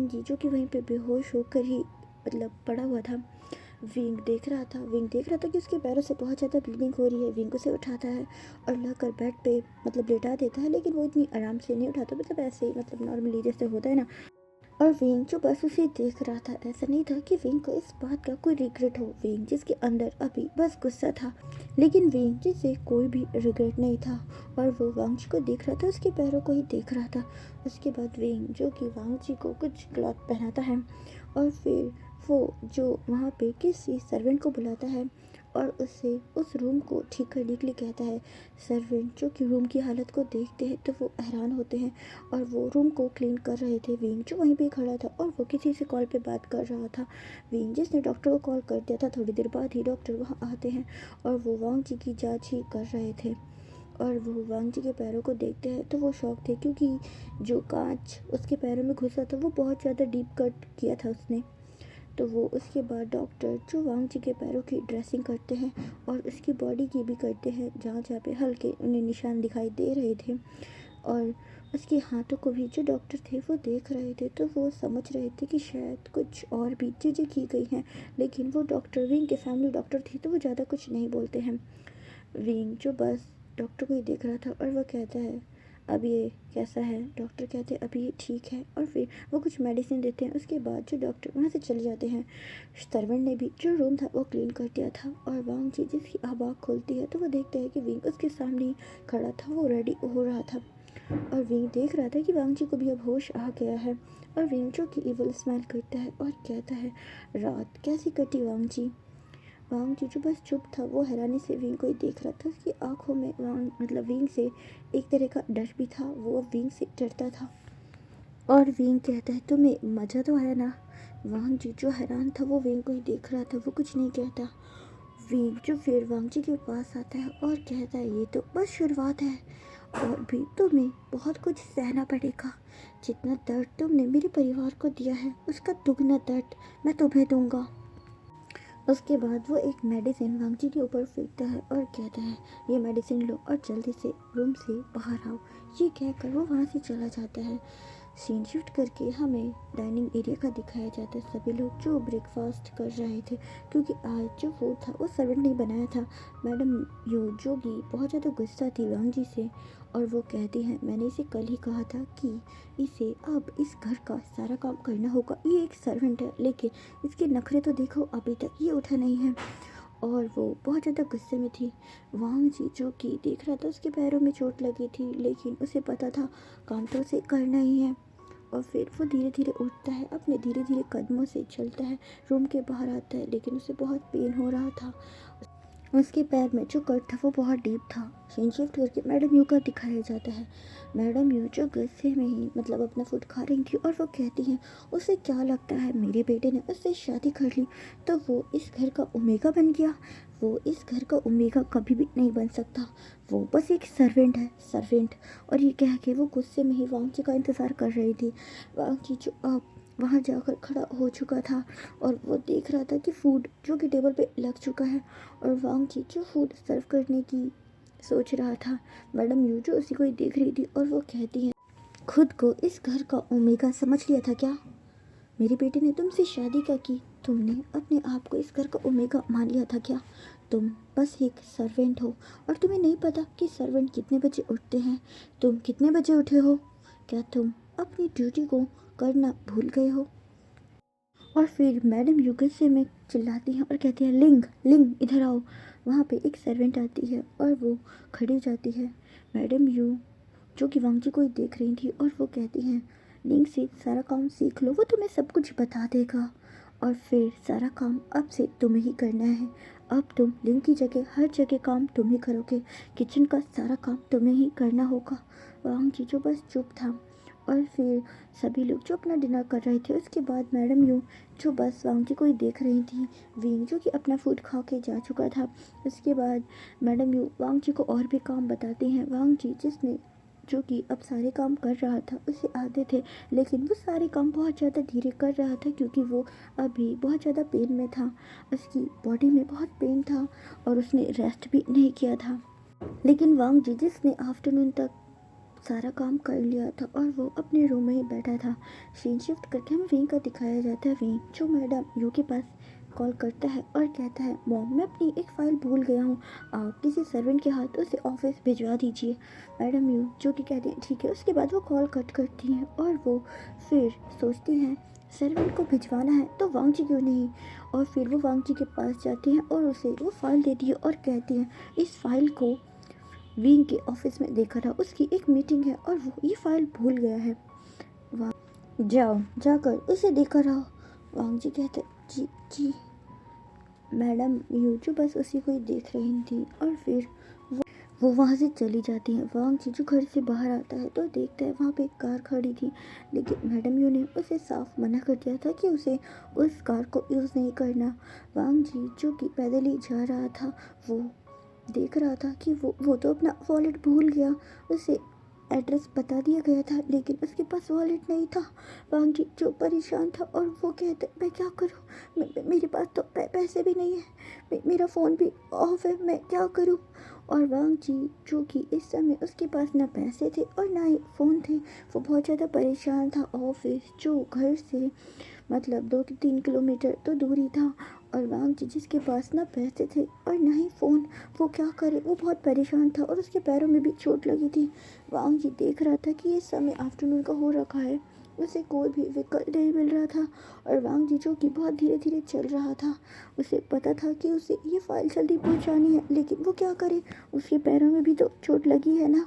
जी जो कि वहीं पे बेहोश होकर ही पड़ा हुआ था। विंग देख रहा था कि उसके पैरों से बहुत ज़्यादा ब्लीडिंग हो रही है। विंग उसे उठाता है और लाकर बेड पे लेटा देता है, लेकिन वो इतनी आराम से नहीं उठाता, ऐसे ही नॉर्मली जैसे होता है ना। और विंग जो बस उसे देख रहा था, ऐसा नहीं था कि विंग को इस बात का कोई रिग्रेट हो। विंग जिसके अंदर अभी बस गुस्सा था, लेकिन विंग जिसे कोई भी रिग्रेट नहीं था। और वो वांग जी को देख रहा था, उसके पैरों को ही देख रहा था। उसके बाद विंग जो कि वांग जी को कुछ क्लॉथ पहनाता है और फिर वो जो वहाँ पे किसी सर्वेंट को बुलाता है और उससे उस रूम को ठीक करने के लिए कहता है। सर्वेंट जो कि रूम की हालत को देखते हैं तो वो हैरान होते हैं और वो रूम को क्लीन कर रहे थे। विंग जो वहीं पे खड़ा था और वो किसी से कॉल पे बात कर रहा था। विंग जिसने डॉक्टर को कॉल कर दिया था, थोड़ी देर बाद ही डॉक्टर वहाँ आते हैं और वो वांग जी की जाँच ही कर रहे थे। और वो वांग जी के पैरों को देखते हैं तो वो शॉक थे, क्योंकि जो कांच उसके पैरों में घुसा था वो बहुत ज़्यादा डीप कट किया था उसने। तो वो उसके बाद डॉक्टर जो वांग जी के पैरों की ड्रेसिंग करते हैं और उसकी बॉडी की भी करते हैं, जहाँ जहाँ पे हल्के उन्हें निशान दिखाई दे रहे थे। और उसके हाथों को भी जो डॉक्टर थे वो देख रहे थे, तो वो समझ रहे थे कि शायद कुछ और भी चीज़ें की गई हैं। लेकिन वो डॉक्टर विंग के फैमिली डॉक्टर थे तो वो ज़्यादा कुछ नहीं बोलते हैं। विंग जो बस डॉक्टर को ही देख रहा था और वह कहता है, अब ये कैसा है? डॉक्टर कहते हैं अभी ये ठीक है, और फिर वो कुछ मेडिसिन देते हैं। उसके बाद जो डॉक्टर वहाँ से चले जाते हैं। सर्वेंट ने भी जो रूम था वो क्लीन कर दिया था और वांग जी जिसकी आँख खोलती है तो वो देखते हैं कि विंग उसके सामने ही खड़ा था, वो रेडी हो रहा था। और विंग देख रहा था कि वांग जी को भी अब होश आ गया है। और विंग जो कि इवल स्माइल करता है और कहता है, रात कैसी कटी वांग जी? वांग जी जो बस चुप था, वो हैरानी से विंग को ही देख रहा था। उसकी आंखों में विंग से एक तरह का डर भी था, वो अब विंग से डरता था। और विंग कहता है, तुम्हें मज़ा तो आया ना? वांग जी जो हैरान था वो विंग को ही देख रहा था, वो कुछ नहीं कहता। विंग जो फिर वांग जी के पास आता है और कहता है, ये तो बस शुरुआत है, और भी तुम्हें बहुत कुछ सहना पड़ेगा। जितना दर्द तुमने मेरे परिवार को दिया है उसका दुगना दर्द मैं तुम्हें दूंगा। उसके बाद वो एक मेडिसिन वांग जी के ऊपर फेंकता है और कहता है, ये मेडिसिन लो और जल्दी से रूम से बाहर आओ। ये कहकर वो वहाँ से चला जाता है। सीन शिफ्ट करके हमें डाइनिंग एरिया का दिखाया जाता है। सभी लोग जो ब्रेकफास्ट कर रहे थे, क्योंकि आज जो फूड था वो सर्वेंट ने बनाया था। मैडम यू जो कि बहुत ज़्यादा गुस्सा थी वांग जी से, और वो कहती हैं, मैंने इसे कल ही कहा था कि इसे अब इस घर का सारा काम करना होगा। ये एक सर्वेंट है, लेकिन इसके नखरे तो देखो, अभी तक ये उठा नहीं है। और वो बहुत ज़्यादा गुस्से में थी। वांग जी जो कि देख रहा था, उसके पैरों में चोट लगी थी, लेकिन उसे पता था काम तो उसे करना ही है। और फिर वो धीरे धीरे उठता है, अपने धीरे धीरे कदमों से चलता है, रूम के बाहर आता है, लेकिन उसे बहुत पेन हो रहा था। उसके पैर में जो कट था वो बहुत डीप था। सीन शिफ्ट करके मैडम यू का दिखाया जाता है। मैडम यू जो गुस्से में ही अपना फूड खा रही थी, और वो कहती हैं, उसे क्या लगता है मेरे बेटे ने उससे शादी कर ली तो वो इस घर का ओमेगा बन गया? वो इस घर का ओमेगा कभी भी नहीं बन सकता। वो बस एक सर्वेंट है, सर्वेंट। और ये कह के वो गुस्से में ही वांग जी का इंतज़ार कर रही थी। वांग जी जो अब वहाँ जाकर खड़ा हो चुका था और वो देख रहा था कि फूड जो कि टेबल पे लग चुका है, और वांग जी जो फूड सर्व करने की सोच रहा था। मैडम यू जो उसी को ही देख रही थी और वो कहती है, खुद को इस घर का ओमेगा समझ लिया था क्या? मेरे बेटे ने तुमसे शादी क्या की? तुमने अपने आप को इस घर का ओमेगा मान लिया था क्या? तुम बस एक सर्वेंट हो, और तुम्हें नहीं पता कि सर्वेंट कितने बजे उठते हैं? तुम कितने बजे उठे हो? क्या तुम अपनी ड्यूटी को करना भूल गए हो? और फिर मैडम यू गुस्से में चिल्लाती हैं और कहती हैं, लिंग लिंग इधर आओ। वहाँ पे एक सर्वेंट आती है और वो खड़ी हो जाती है। मैडम यू जो कि वांगजी को ही देख रही थी और वो कहती हैं, लिंग से सारा काम सीख लो, वो तुम्हें सब कुछ बता देगा और फिर सारा काम अब से तुम्हें ही करना है। अब तुम लिंग की जगह हर जगह काम तुम ही करोगे, किचन का सारा काम तुम्हें ही करना होगा। वांगजी जो बस चुप था और फिर सभी लोग जो अपना डिनर कर रहे थे उसके बाद मैडम यू जो बस वांगजी को ही देख रही थी, विंग जो कि अपना फूड खा के जा चुका था। उसके बाद मैडम यू वांगजी को और भी काम बताती हैं। वांगजी जिसने जो कि अब सारे काम कर रहा था, उसे आते थे लेकिन वो सारे काम बहुत ज़्यादा धीरे कर रहा था क्योंकि वो अभी बहुत ज़्यादा पेन में था, उसकी बॉडी में बहुत पेन था और उसने रेस्ट भी नहीं किया था। लेकिन वांगजी जिसने आफ्टरनून तक सारा काम कर लिया था और वो अपने रूम में ही बैठा था। सीन शिफ्ट करके हमें विंग का दिखाया जाता है। विंग जो मैडम यू के पास कॉल करता है और कहता है, मॉम मैं अपनी एक फ़ाइल भूल गया हूँ, आप किसी सर्वेंट के हाथ उसे ऑफिस भिजवा दीजिए। मैडम यू जो कि कहती हैं ठीक है। उसके बाद वो कॉल कट करती हैं और वो फिर सोचती हैं सर्वेंट को भिजवाना है तो वांगजी क्यों नहीं। और फिर वो वांगजी के पास जाती हैं और उसे वो फ़ाइल देती है और कहती हैं, इस फाइल को विंग के ऑफिस में देखा था, उसकी एक मीटिंग है और वो ये फाइल भूल गया है, जाओ जाकर उसे देखकर आओ। वांगजी कहते, जी जी। मैडम यू जो बस उसी को ही देख रही थी और फिर वो वहाँ से चली जाती है। वांगजी जो घर से बाहर आता है तो देखता है वहाँ पे एक कार खड़ी थी, लेकिन मैडम यू ने उसे साफ मना कर दिया था कि उसे उस कार को यूज़ नहीं करना। वांगजी जो कि पैदल ही जा रहा था, वो देख रहा था कि वो तो अपना वॉलेट भूल गया। उसे एड्रेस बता दिया गया था लेकिन उसके पास वॉलेट नहीं था। वांगजी जो परेशान था और वो कहते, मैं क्या करूं, मेरे पास तो पैसे भी नहीं है, मेरा फ़ोन भी ऑफ है, मैं क्या करूं। और वांगजी जो कि इस समय उसके पास ना पैसे थे और ना ही फ़ोन थे, वो बहुत ज़्यादा परेशान था। ऑफिस जो घर से मतलब 2-3 किलोमीटर तो दूरी था और वांगजी जिसके पास ना पैसे थे और ना ही फ़ोन, वो क्या करे, वो बहुत परेशान था और उसके पैरों में भी चोट लगी थी। वांगजी देख रहा था कि ये समय आफ्टरनून का हो रखा है, उसे कोई भी विकल्प नहीं मिल रहा था और वांगजी जो कि बहुत धीरे धीरे चल रहा था, उसे पता था कि उसे ये फाइल जल्दी पहुंचानी है, लेकिन वो क्या करे, उसके पैरों में भी तो चोट लगी है ना।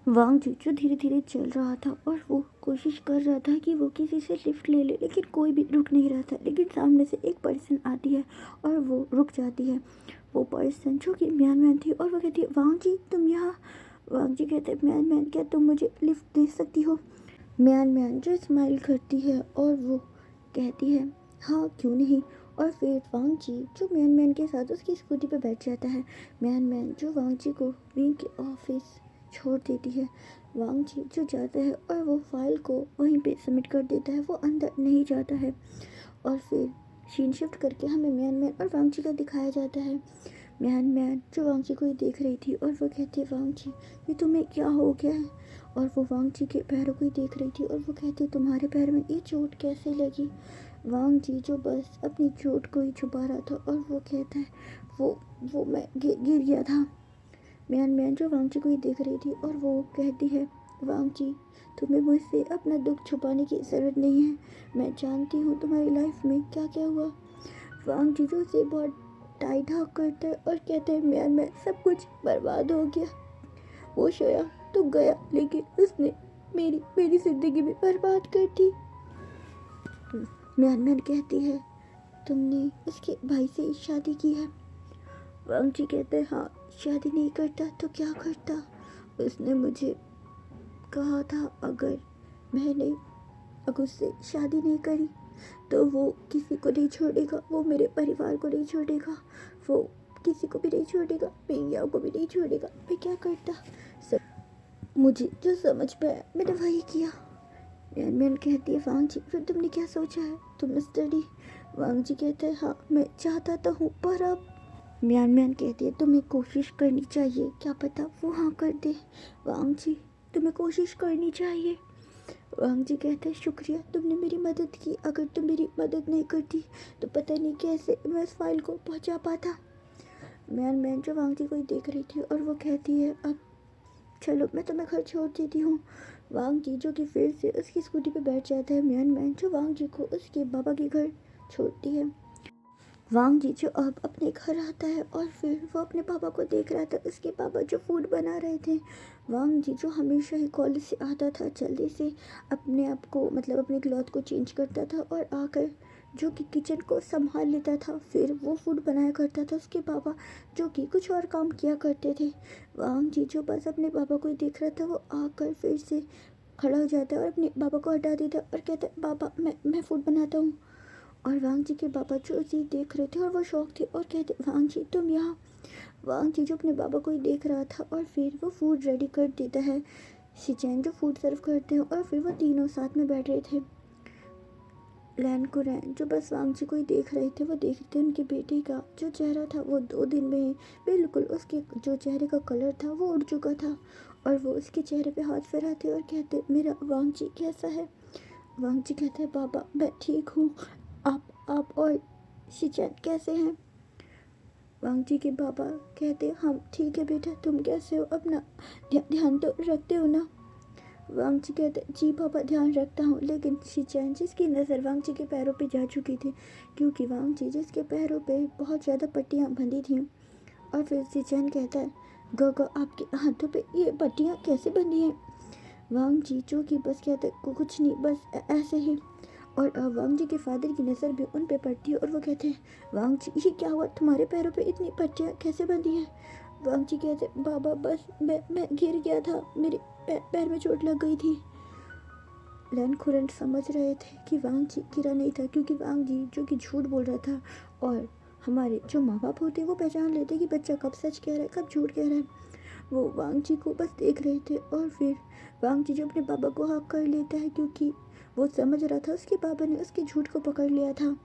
वांगजी जो धीरे धीरे चल रहा था और वो कोशिश कर रहा था कि वो किसी से लिफ्ट ले ले, लेकिन कोई भी रुक नहीं रहा था। लेकिन सामने से एक पर्सन आती है और वो रुक जाती है। वो पर्सन जो कि म्यान थी और वो कहती है, वांगजी तुम यहाँ। वांगजी कहते हैं, म्यान क्या तुम मुझे लिफ्ट दे सकती हो। म्यान जो स्माइल करती है और वो कहती है, हाँ क्यों नहीं। और फिर वांगजी जो म्यान के साथ उसकी स्कूटी पर बैठ जाता है। म्यान जो वांगजी को विंग के ऑफिस छोड़ देती है। वांगजी जो जाता है और वो फाइल को वहीं पे सबमिट कर देता है, वो अंदर नहीं जाता है। और फिर सीन शिफ्ट करके हमें म्यान और वांगजी का दिखाया जाता है। म्यान जो वांगजी को ही देख रही थी और वो कहती है, वांगजी ये तुम्हें क्या हो गया है। और वो वांगजी के पैरों को ही देख रही थी और वो कहती है, तुम्हारे पैर में ये चोट कैसे लगी। वांगजी जो बस अपनी चोट को ही छुपा रहा था और वो कहता है, वो मैं गिर गया था। म्यान जो वांगजी को ही देख रही थी और वो कहती है, वांगजी तुम्हें मुझसे अपना दुख छुपाने की ज़रूरत नहीं है, मैं जानती हूँ तुम्हारी लाइफ में क्या क्या हुआ। वांगजी जो उसे बहुत टाइट हक करता है और कहता है, म्यान सब कुछ बर्बाद हो गया, वो शोया तो गया लेकिन उसने मेरी ज़िंदगी भी बर्बाद कर दी। म्यान कहती है, तुमने उसके भाई से शादी की है। वांगजी कहते हैं, हाँ शादी नहीं करता तो क्या करता। उसने मुझे कहा था मैंने अगर उससे शादी नहीं करी तो वो किसी को नहीं छोड़ेगा, वो मेरे परिवार को नहीं छोड़ेगा, वो किसी को भी नहीं छोड़ेगा, मियाँ को भी नहीं छोड़ेगा। मैं क्या करता, सब मुझे जो समझ में आया मैंने वही किया। म्यान कहती है, वांगजी फिर तुमने क्या सोचा है, तुम स्टडी। वांगजी कहते हैं, हाँ मैं चाहता तो हूँ पर अब। म्यान कहती है, तुम्हें कोशिश करनी चाहिए, क्या पता वो हाँ कर दे। वांगजी तुम्हें कोशिश करनी चाहिए। वांगजी कहते हैं, शुक्रिया तुमने मेरी मदद की, अगर तुम मेरी मदद नहीं करती तो पता नहीं कैसे मैं इस फाइल को पहुंचा पाता। म्यान जो वांगजी को ही देख रही थी और वो कहती है, अब चलो मैं तुम्हें घर छोड़ देती हूँ। वांग जी जो कि फिर से उसकी स्कूटी पे बैठ जाता है। म्यान मैन जो वांग जी को उसके बाबा के घर छोड़ती है। वांग जी जो अब अपने घर आता है और फिर वो अपने पापा को देख रहा था, उसके पापा जो फूड बना रहे थे। वांग जी जो हमेशा ही कॉलेज से आता था जल्दी से, अपने आप को मतलब अपने क्लॉथ को चेंज करता था और आकर जो कि किचन को संभाल लेता था, फिर वो फूड बनाया करता था। उसके पापा जो कि कुछ और काम किया करते थे। वांग जी जो बस अपने पापा को ही देख रहा था, वो आकर फिर से खड़ा हो जाता है और अपने पापा को हटा देता और कहता है, पापा मैं फूड बनाता हूँ। और वांग जी के पापा जो उसे देख रहे थे और वो शौक थे और कहते, वांग जी तुम यहाँ। वांग जी जो अपने पापा को ही देख रहा था और फिर वो फूड रेडी कर देता है। शिचैन जो फूड सर्व करते हैं और फिर वो तीनों साथ में बैठ रहे थे। लैन कुरैन जो बस वांग जी को ही देख रहे थे, वो देख रहे थे उनके बेटे का जो चेहरा था वो 2 दिन में ही बिल्कुल उसके जो चेहरे का कलर था वो उड़ चुका था। और वो उसके चेहरे पे हाथ फेराते और कहते, मेरा वांग जी कैसा है। वांग जी कहते हैं, पापा मैं ठीक हूँ, आप और शिचैन कैसे हैं। वांग जी के पापा कहते, हम ठीक है बेटा, तुम कैसे हो, अपना ध्यान तो रखते हो ना। वांग जी कहते, जी पापा ध्यान रखता हूँ। लेकिन शिचैन जिसकी नज़र वांग जी के पैरों पे जा चुकी थी, क्योंकि वांग जी जिसके पैरों पे बहुत ज़्यादा पट्टियाँ बंधी थीं। और फिर शिचैन कहता है, गोगो आपके हाथों पे ये पट्टियाँ कैसे बंधी हैं। वांग जी जो कि बस कहते, कुछ नहीं, बस ऐसे ही। और वांग जी के फादर की नज़र भी उन पे पड़ती है और वो कहते हैं, वांग जी ये क्या हुआ, तुम्हारे पैरों पे इतनी पट्टियाँ कैसे बंधी हैं। वांग जी कहते, बाबा बस मैं गिर गया था, मेरे पैर में चोट लग गई थी। लैन खुरन समझ रहे थे कि वांग जी गिरा नहीं था, क्योंकि वांग जी जो कि झूठ बोल रहा था। और हमारे जो माँ बाप होते हैं वो पहचान लेते कि बच्चा कब सच कह रहा है कब झूठ कह रहा है। वो वांग जी को बस देख रहे थे और फिर वांग जी जो अपने पापा को हक कर लेता है, क्योंकि वो समझ रहा था उसके पापा ने उसके झूठ को पकड़ लिया था।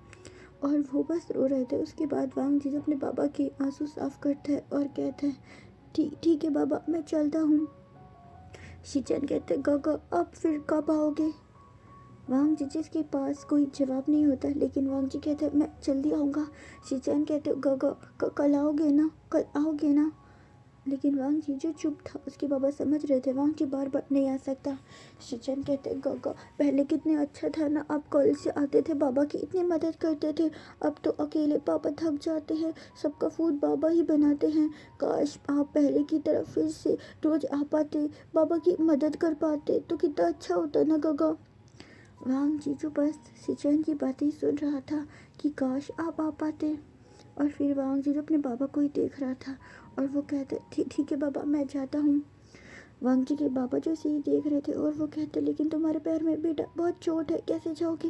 और वो बस रो रहे थे। उसके बाद वांग जी अपने पापा के आंसू साफ करता है और कहता है, ठीक ठीक है बाबा मैं चलता हूँ। शिचैन कहते, गगा अब फिर कब आओगे। वांग जी जिसके पास कोई जवाब नहीं होता, लेकिन वांग जी कहते, मैं जल्दी आऊँगा। शिचैन कहते, गगा कल आओगे ना, कल आओगे ना। लेकिन वांग जी जो चुप था, उसके बाबा समझ रहे थे वांग जी बार बार नहीं आ सकता। शिचैन कहते, गगा पहले कितने अच्छा था ना, आप कॉलेज से आते थे बाबा की इतनी मदद करते थे, अब तो अकेले पापा थक जाते हैं, सबका फूड बाबा ही बनाते हैं। काश आप पहले की तरह फिर से रोज आ पाते, बाबा की मदद कर पाते तो कितना अच्छा होता ना गगा। वांग जी जो बस शिचैन की बातें सुन रहा था कि काश आप आ पाते। और फिर वांग जी जो अपने बाबा को ही देख रहा था और वो कहते, ठीक है बाबा मैं जाता हूँ। वांग जी के बाबा जो उसे ही देख रहे थे और वो कहते, लेकिन तुम्हारे पैर में बेटा बहुत चोट है, कैसे जाओगे।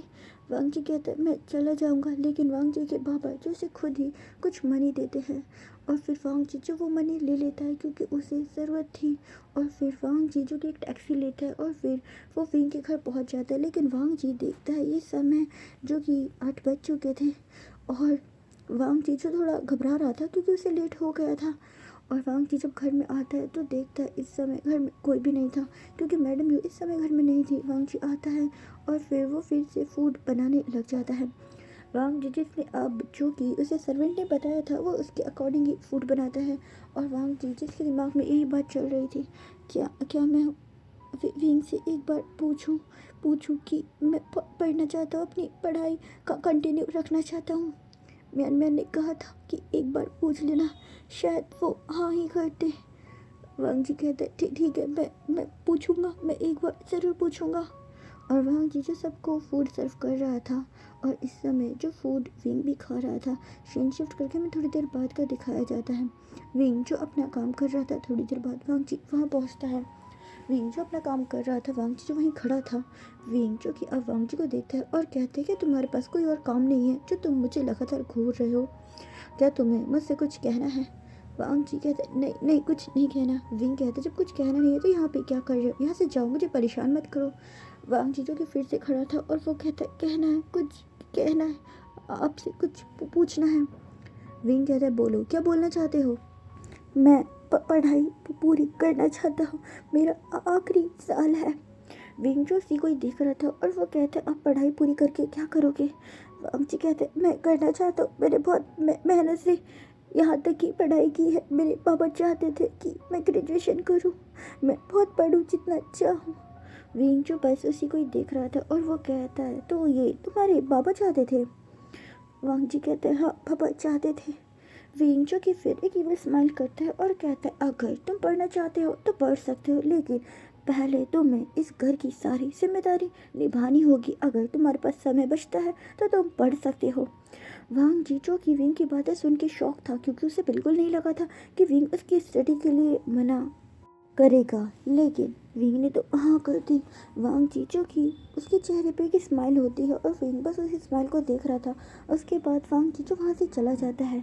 वांग जी कहते, मैं चला जाऊँगा। लेकिन वांग जी के बाबा जो उसे खुद ही कुछ मनी देते हैं और फिर वांग जी जो वो मनी ले लेता है क्योंकि उसे ज़रूरत थी। और फिर वांग जी जो कि एक टैक्सी लेता है और फिर वो विंग के घर पहुँच जाता है। लेकिन वांग जी देखता है ये समय जो कि 8 बज चुके थे और वांग जी जो थोड़ा घबरा रहा था क्योंकि उसे लेट हो गया था। और वांग जी जब घर में आता है तो देखता है इस समय घर में कोई भी नहीं था, क्योंकि मैडम यू इस समय घर में नहीं थी। वांग जी आता है और फिर वो फिर से फूड बनाने लग जाता है। वांग जी जिसने अब जो कि उसे सर्वेंट ने बताया था वो उसके अकॉर्डिंग ही फूड बनाता है। और वांग जी जिसके दिमाग में यही बात चल रही थी, क्या क्या मैं विंग से एक बार पूछूं कि मैं पढ़ना चाहता हूँ, अपनी पढ़ाई का कंटिन्यू रखना चाहता हूँ। मैंने कहा था कि एक बार पूछ लेना, शायद वो हाँ ही करते। वांग जी कहते, ठीक है मैं पूछूंगा, मैं एक बार ज़रूर पूछूंगा। और वांग जी जो सबको फूड सर्व कर रहा था और इस समय जो फूड विंग भी खा रहा था, सीन शिफ्ट करके हमें थोड़ी देर बाद का दिखाया जाता है। विंग जो अपना काम कर रहा था, थोड़ी देर बाद वांग जी वहाँ पहुँचता है। विंग जो अपना काम कर रहा था, वांग जी जो वहीं खड़ा था। विंग जो कि अब वांग जी को देखता है और कहते हैं कि तुम्हारे पास कोई और काम नहीं है जो तुम मुझे लगातार घूर रहे हो, क्या तुम्हें मुझसे कुछ कहना है। वांग जी कहते, नहीं नहीं कुछ नहीं कहना। विंग कहते, जब कुछ कहना नहीं है तो यहाँ पे क्या कर रहे हो, यहाँ से जाओ, मुझे परेशान मत करो। वांग जी जो कि फिर से खड़ा था और वो कहता है, कहना है, कुछ कहना है, आपसे कुछ पूछना है। विंग कहता है, बोलो क्या बोलना चाहते हो। मैं पढ़ाई पूरी करना चाहता हूँ, मेरा आखिरी साल है। विंग जो उसी को ही देख रहा था और वो कहते, आप पढ़ाई पूरी करके क्या करोगे। वांग जी कहते, मैं करना चाहता हूँ, मैंने बहुत मेहनत से यहाँ तक की पढ़ाई की है, मेरे पापा चाहते थे कि मैं ग्रेजुएशन करूँ, मैं बहुत पढ़ूँ जितना चाहूँ। विंग जो बस उसी को ही देख रहा था और वो कहता है तो ये तुम्हारे बाबा चाहते थे। वांग जी कहते हैं हाँ पापा चाहते थे। विंग जो कि फिर एक इवल स्माइल करता है और कहता है अगर तुम पढ़ना चाहते हो तो पढ़ सकते हो, लेकिन पहले तुम्हें इस घर की सारी जिम्मेदारी निभानी होगी। अगर तुम्हारे पास समय बचता है तो तुम पढ़ सकते हो। वांग जी जो कि विंग की बातें सुन के शौक था, क्योंकि उसे बिल्कुल नहीं लगा था कि विंग उसकी स्टडी के लिए मना करेगा, लेकिन विंग ने तो हाँ कर दी। वांग जी जो कि उसके चेहरे पे एक स्माइल होती है और विंग बस उस स्माइल को देख रहा था। उसके बाद वांग जी जो वहाँ से चला जाता है।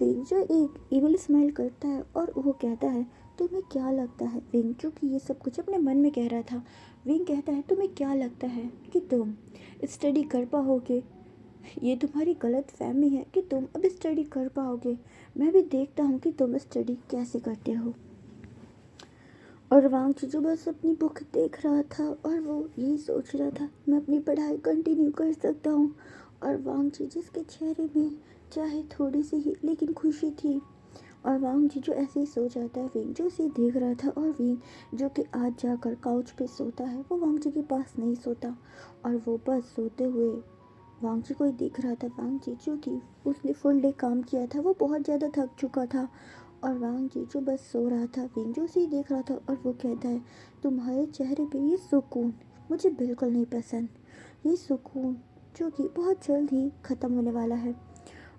विंग जो एक इवल स्माइल करता है और वो कहता है तुम्हें क्या लगता है। विंग जो कि ये सब कुछ अपने मन में कह रहा था। विंग कहता है तुम्हें क्या लगता है कि तुम स्टडी कर पाओगे। ये तुम्हारी गलत फहमी है कि तुम अब स्टडी कर पाओगे। मैं भी देखता हूँ कि तुम स्टडी कैसे करते हो। और वांग चीजू बस अपनी बुक देख रहा था और वो यही सोच रहा था मैं अपनी पढ़ाई कंटिन्यू कर सकता हूँ। और वांग जी जिसके चेहरे में चाहे थोड़ी सी ही लेकिन खुशी थी। और वांग जी जो ऐसे ही सो जाता है। विंग जो उसे देख रहा था और विंग जो कि आज जाकर काउच पे सोता है वो वांग जी के पास नहीं सोता और वो बस सोते हुए वांग जी को ही देख रहा था। वांग जी जो कि उसने फुल डे काम किया था वो बहुत ज़्यादा थक चुका था और वांग जी जो बस सो रहा था। विंग जो उसे देख रहा था और वो कहता है तुम्हारे चेहरे पे ये सुकून मुझे बिल्कुल नहीं पसंद। ये सुकून जो कि बहुत जल्द ही ख़त्म होने वाला है।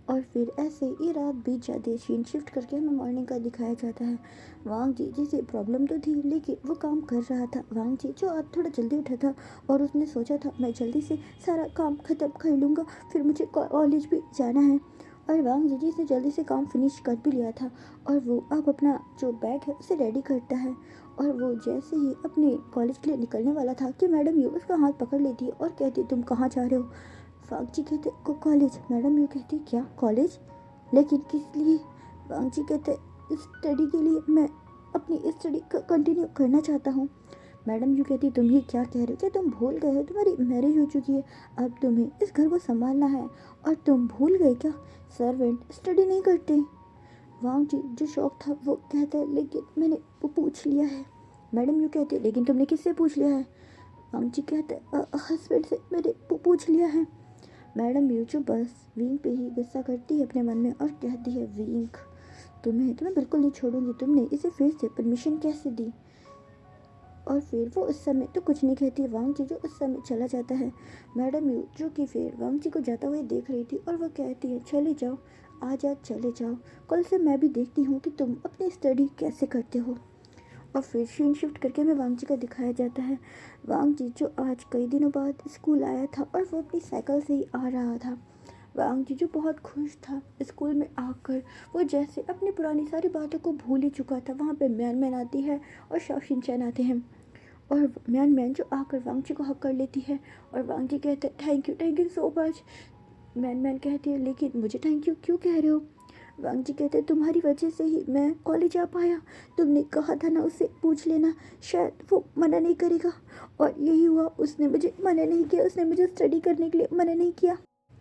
और फिर ऐसे ये रात बीत जाती है। सीन शिफ्ट करके हमें मॉर्निंग का दिखाया जाता है। वांग जी जिसे प्रॉब्लम तो थी लेकिन वो काम कर रहा था। वांग जी जो आज थोड़ा जल्दी उठा था और उसने सोचा था मैं जल्दी से सारा काम ख़त्म कर लूँगा, फिर मुझे कॉलेज भी जाना है। और वांग जी जिसने जल्दी से काम फिनिश कर भी लिया था और वो अब अपना जो बैग है उसे रेडी करता है। और वो जैसे ही अपने कॉलेज के लिए निकलने वाला था कि मैडम यू उसका हाथ पकड़ लेती है और कहती तुम कहाँ जा रहे हो। वांग जी कहते कॉलेज। मैडम यू कहती क्या कॉलेज, लेकिन किस लिए। वांग जी कहते स्टडी के लिए, मैं अपनी स्टडी कंटिन्यू करना चाहता हूँ। मैडम यू कहती तुम ये क्या कह रहे हो, क्या तुम भूल गए हो तुम्हारी मैरिज हो चुकी है, अब तुम्हें इस घर को संभालना है और तुम भूल गए क्या सर्वेंट स्टडी नहीं करते। वांग जी जो शौक था वो कहता है लेकिन मैंने वो पूछ लिया है। मैडम यू कहती लेकिन तुमने किससे पूछ लिया है। वांग जी कहते हस्बैंड से मैंने पूछ लिया है। मैडम यू जो बस विंग पे ही गुस्सा करती है अपने मन में और कहती है विंग तुम्हें बिल्कुल नहीं छोड़ूंगी, तुमने इसे फिर से परमिशन कैसे दी। और फिर वो उस समय तो कुछ नहीं कहती। वांग जी जो उस समय चला जाता है। मैडम यू जो कि फिर वांग जी को जाता हुआ देख रही थी और वो कहती है चले जाओ, आज आज चले जाओ, कल से मैं भी देखती हूँ कि तुम अपनी स्टडी कैसे करते हो। और फिर सीन शिफ्ट करके हमें वांग जी का दिखाया जाता है। वांग जी जो आज कई दिनों बाद स्कूल आया था और वो अपनी साइकिल से ही आ रहा था। वांग जी जो बहुत खुश था स्कूल में आकर, वो जैसे अपनी पुरानी सारी बातों को भूल ही चुका था। वहाँ पे मैन मैन आती है और शाओशिन आते हैं और मैन मैन जो आकर वांग जी को हक कर लेती है और वांग जी कहते हैं thank you so much. Man man कहती है लेकिन मुझे थैंक यू क्यों कह रहे हो। वांग जी कहते तुम्हारी वजह से ही मैं कॉलेज आ पाया, तुमने कहा था ना उससे पूछ लेना, शायद वो मना नहीं करेगा। और यही हुआ, उसने मुझे मना नहीं किया, उसने मुझे स्टडी करने के लिए मना नहीं किया।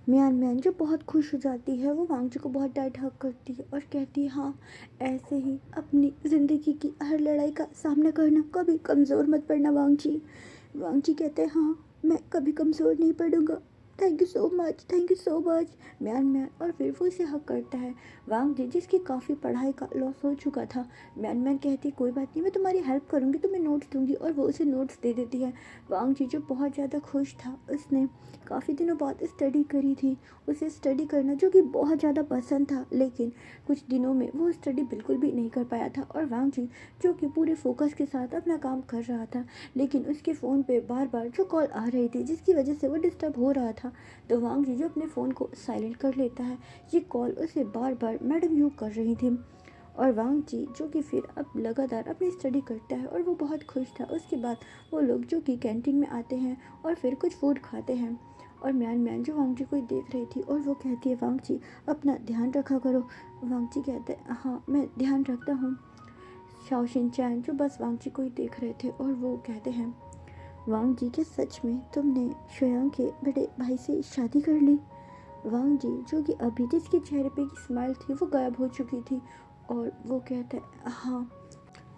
म्यान म्यान जो बहुत खुश हो जाती है वो वांग जी को बहुत डांट हक करती है और कहती है हाँ ऐसे ही अपनी ज़िंदगी की हर लड़ाई का सामना करना, कभी कमज़ोर मत पड़ना वांग जी। वांग जी कहते हैं हाँ मैं कभी कमज़ोर नहीं पड़ूंगा, thank you so much man man. और फिर वो इसे हक करता है। वांग जी जिसकी काफ़ी पढ़ाई का लॉस हो चुका था, म्यान म्यान कहती कोई बात नहीं मैं तुम्हारी हेल्प करूँगी, तुम्हें नोट्स दूंगी और वो उसे नोट्स दे देती है। वांग जी जो बहुत ज़्यादा खुश था, उसने काफ़ी दिनों बाद स्टडी करी थी, उसे स्टडी करना जो कि बहुत ज़्यादा पसंद था, लेकिन कुछ दिनों में वो स्टडी बिल्कुल भी नहीं कर पाया था। और वांग जी जो कि पूरे फोकस के साथ अपना काम कर रहा था, लेकिन उसके फ़ोन पे बार बार जो कॉल आ रही थी जिसकी वजह से वो डिस्टर्ब हो रहा था, तो वांग जी जो अपने फ़ोन को साइलेंट कर लेता है। ये कॉल उसे बार बार मैडम यू कर रही थी। और वांग जी जो कि फिर अब लगातार अपनी स्टडी करता है और वो बहुत खुश था। उसके बाद वो लोग जो कि कैंटीन में आते हैं और फिर कुछ फूड खाते हैं। और म्यान म्यान जो वांग जी को देख रही थी और वो कहती है वांग जी अपना ध्यान रखा करो। वांग जी कहते हैं हाँ मैं ध्यान रखता हूँ। शाओशिन चैन जो बस वांग जी को ही देख रहे थे और वो कहते हैं वांग जी के सच में तुमने श्रेयांग के बड़े भाई से शादी कर ली। वांग जी जो कि अभी जिसके चेहरे पे की स्माइल थी वो गायब हो चुकी थी और वो कहता है हाँ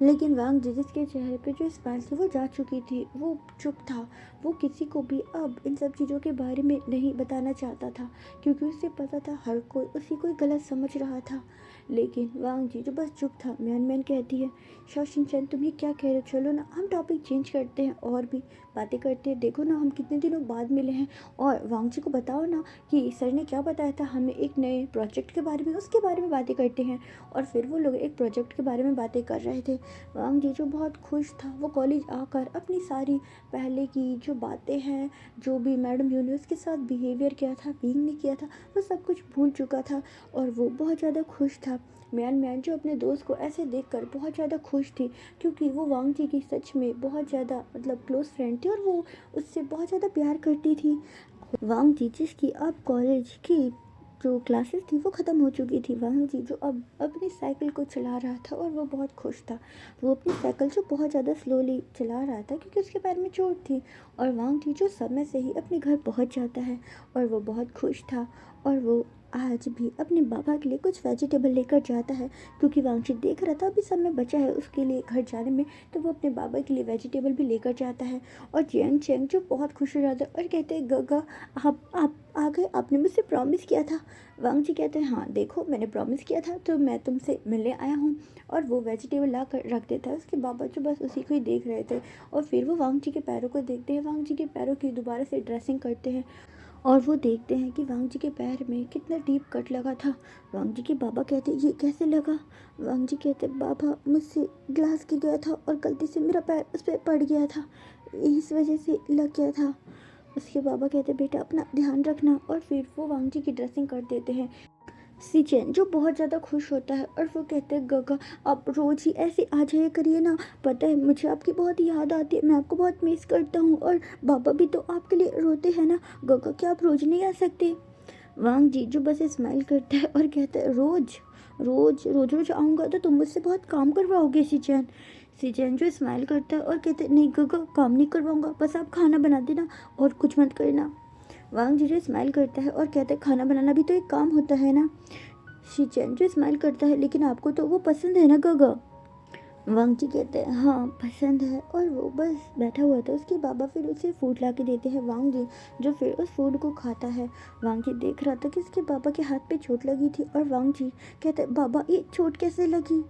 लेकिन वांग जिजिस के चेहरे पे जो स्माइल थी वो जा चुकी थी। वो चुप था। वो किसी को भी अब इन सब चीज़ों के बारे में नहीं बताना चाहता था, क्योंकि उसे पता था हर कोई उसी को गलत समझ रहा था। लेकिन वांग जी जो बस चुप था। म्यान म्यान कहती है, शॉशिनचैन तुम ये क्या कह रहे हो, चलो ना हम टॉपिक चेंज करते हैं और भी बातें करते हैं। देखो ना हम कितने दिनों बाद मिले हैं, और वांग जी को बताओ ना कि सर ने क्या बताया था हमें एक नए प्रोजेक्ट के बारे में, उसके बारे में बातें करते हैं। और फिर वो लोग एक प्रोजेक्ट के बारे में बातें कर रहे थे। वांग जीजू बहुत खुश था। वो कॉलेज आकर अपनी सारी पहले की जो बातें हैं, जो भी मैडम यू ने उसके साथ बिहेवियर किया था, बीइंग ने किया था, वो सब कुछ भूल चुका था। और वो बहुत ज़्यादा खुश था। म्यान म्यान जो अपने दोस्त को ऐसे देखकर बहुत ज़्यादा खुश थी, क्योंकि वो वांग जी की सच में बहुत ज़्यादा क्लोज फ्रेंड थी, और वो उससे बहुत ज़्यादा प्यार करती थी। वांग जी जिसकी अब कॉलेज की जो क्लासेस थी वो ख़त्म हो चुकी थी, वांग जी जो अब अपनी साइकिल को चला रहा था और वो बहुत खुश था। वो अपनी साइकिल जो बहुत ज़्यादा स्लोली चला रहा था, क्योंकि उसके पैर में चोट थी। और वांग जी जो समय से ही अपने घर पहुंच जाता है, और वो बहुत खुश था। और वो आज भी अपने बाबा के लिए कुछ वेजिटेबल लेकर जाता है, क्योंकि वांग जी देख रहा था अभी समय बचा है उसके लिए घर जाने में, तो वो अपने बाबा के लिए वेजिटेबल भी लेकर जाता है। और जियांग चेंग जो बहुत खुश हो जाता है और कहते हैं, गगा आप आ गए, आपने मुझसे प्रॉमिस किया था। वांग जी कहते हैं, हाँ देखो मैंने प्रॉमिस किया था तो मैं तुमसे मिलने आया हूँ। और वो वेजिटेबल ला कर रख देता है। उसके बाबा जो बस उसी को ही देख रहे थे, और फिर वो वांग जी के पैरों को देखते हैं। वांग जी के पैरों की दोबारा से ड्रेसिंग करते हैं, और वो देखते हैं कि वांग जी के पैर में कितना डीप कट लगा था। वांग जी के बाबा कहते, ये कैसे लगा। वांग जी कहते, बाबा मुझसे ग्लास गिर गया था और गलती से मेरा पैर उस पर पड़ गया था, इस वजह से लग गया था। उसके बाबा कहते, बेटा अपना ध्यान रखना। और फिर वो वांग जी की ड्रेसिंग कर देते हैं। सिचेन जो बहुत ज़्यादा खुश होता है, और वो कहते हैं, गगा आप रोज़ ही ऐसे आ जाया करिए ना, पता है मुझे आपकी बहुत याद आती है, मैं आपको बहुत मिस करता हूँ, और बाबा भी तो आपके लिए रोते हैं ना, गगा क्या आप रोज़ नहीं आ सकते। वांग जी जो बस स्माइल करता है और कहता है, रोज़ रोज़ रोज़ रोज़ आऊँगा तो तुम मुझसे बहुत काम करवाओगे सिचैन। सिचैन जो स्माइल करता है और कहते, नहीं गगा काम नहीं करवाऊँगा, बस आप खाना बना देना और कुछ मत करना। वांग जी जो स्माइल करता है और कहता है, खाना बनाना भी तो एक काम होता है ना। शिचैन जो स्माइल करता है, लेकिन आपको तो वो पसंद है ना गगा। वांग जी कहते हैं, हाँ पसंद है। और वो बस बैठा हुआ था। उसके बाबा फिर उसे फूड ला के देते हैं। वांग जी जो फिर उस फूड को खाता है। वांग जी देख रहा था कि उसके बाबा के हाथ पे चोट लगी थी, और वांग जी कहते हैं, बाबा ये चोट कैसे लगी।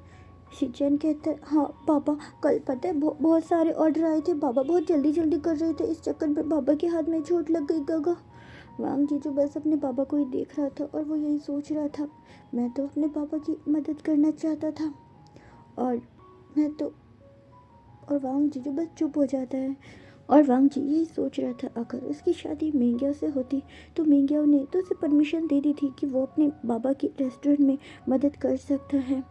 शिचैन कहते हैं, हाँ पापा कल पता है बहुत सारे ऑर्डर आए थे, बाबा बहुत जल्दी जल्दी कर रहे थे, इस चक्कर में बाबा के हाथ में चोट लग गई गगा। वांग जी जो बस अपने पापा को ही देख रहा था, और वो यही सोच रहा था, मैं तो अपने पापा की मदद करना चाहता था, और मैं तो। और वांग जी जो बस चुप हो जाता है। और वांग जी यही सोच रहा था, अगर उसकी शादी मिंग्याओ से होती तो मिंग्याओ ने तो उसे परमिशन दे दी थी कि वो अपने बाबा की रेस्टोरेंट में मदद कर सकता है।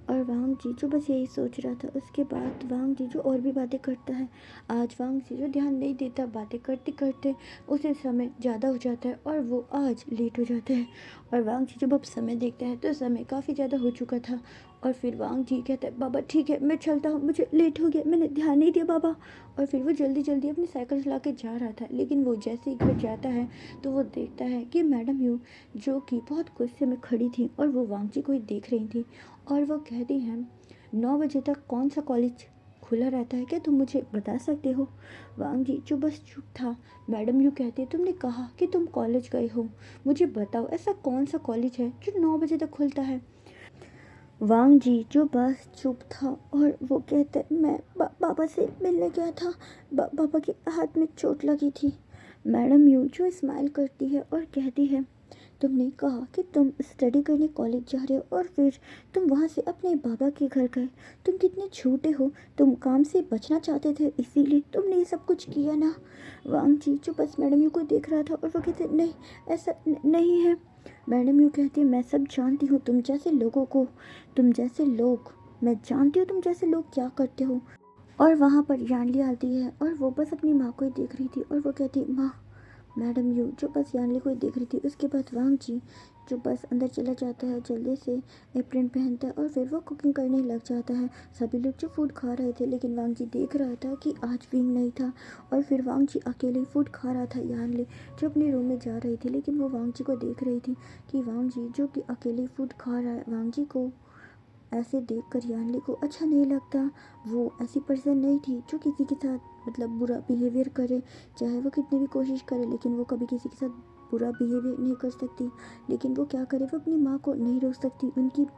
और वांग जीजू बस यही सोच रहा था। उसके बाद वांग जीजू और भी बातें करता है। आज वांग जीजू ध्यान नहीं देता, बातें करते करते उसे समय ज़्यादा हो जाता है, और वो आज लेट हो जाता है। और वांग जीजू जब समय देखता है तो समय काफ़ी ज़्यादा हो चुका था। और फिर वांग जी कहता है, बाबा ठीक है मैं चलता हूँ, मुझे लेट हो गया, मैंने ध्यान नहीं दिया बाबा। और फिर वो जल्दी जल्दी अपनी साइकिल चला के जा रहा था, लेकिन वो जैसे ही घर जाता है तो वो देखता है कि मैडम यू जो कि बहुत गुस्से में खड़ी थी, और वो वांग जी को ही देख रही थी। और वो कहती हैं, 9 बजे तक कौन सा कॉलेज खुला रहता है, क्या तुम मुझे बता सकते हो। वांग जी जो बस चुप था। मैडम यूँ कहती है, तुमने कहा कि तुम कॉलेज गए हो, मुझे बताओ ऐसा कौन सा कॉलेज है जो 9 बजे तक खुलता है। वांग जी जो बस चुप था, और वो कहते, मैं बाबा से मिलने गया था, पापा के हाथ में चोट लगी थी। मैडम यू जो स्माइल करती है और कहती है, तुमने कहा कि तुम स्टडी करने कॉलेज जा रहे हो, और फिर तुम वहाँ से अपने बाबा के घर गए, तुम कितने छोटे हो, तुम काम से बचना चाहते थे इसीलिए तुमने ये सब कुछ किया ना। वांग जी जो बस मैडम यू को देख रहा था, और वो कहते, नहीं ऐसा नहीं है। मैडम यू कहती है, मैं सब जानती हूँ तुम जैसे लोगों को, तुम जैसे लोग, मैं जानती हूँ तुम जैसे लोग क्या करते हो। और वहाँ पर यानली आती है, और वो बस अपनी माँ को ही देख रही थी, और वो कहती, माँ। मैडम यू जो बस यानली को ही देख रही थी। उसके बाद वांग जी जो बस अंदर चला जाता है, जल्दी से एप्रन पहनता है, और फिर वो कुकिंग करने लग जाता है। सभी लोग जो फूड खा रहे थे, लेकिन वांग जी देख रहा था कि आज विंग नहीं था, और फिर वांग जी अकेले ही फूड खा रहा था। यानली जो अपने रूम में जा रही थी, लेकिन वो वांग जी को देख रही थी कि वांग जी जो कि अकेले फूड खा रहा है। वांग जी को ऐसे देखकर यानली को अच्छा नहीं लगता। वो ऐसी पर्सन नहीं थी जो किसी के साथ मतलब बुरा बिहेवियर करे, चाहे वो कितनी भी कोशिश करे, लेकिन वो कभी किसी के साथ बुरा बिहेवियर नहीं कर सकती। लेकिन वो क्या करे, वो अपनी माँ को नहीं रोक सकती।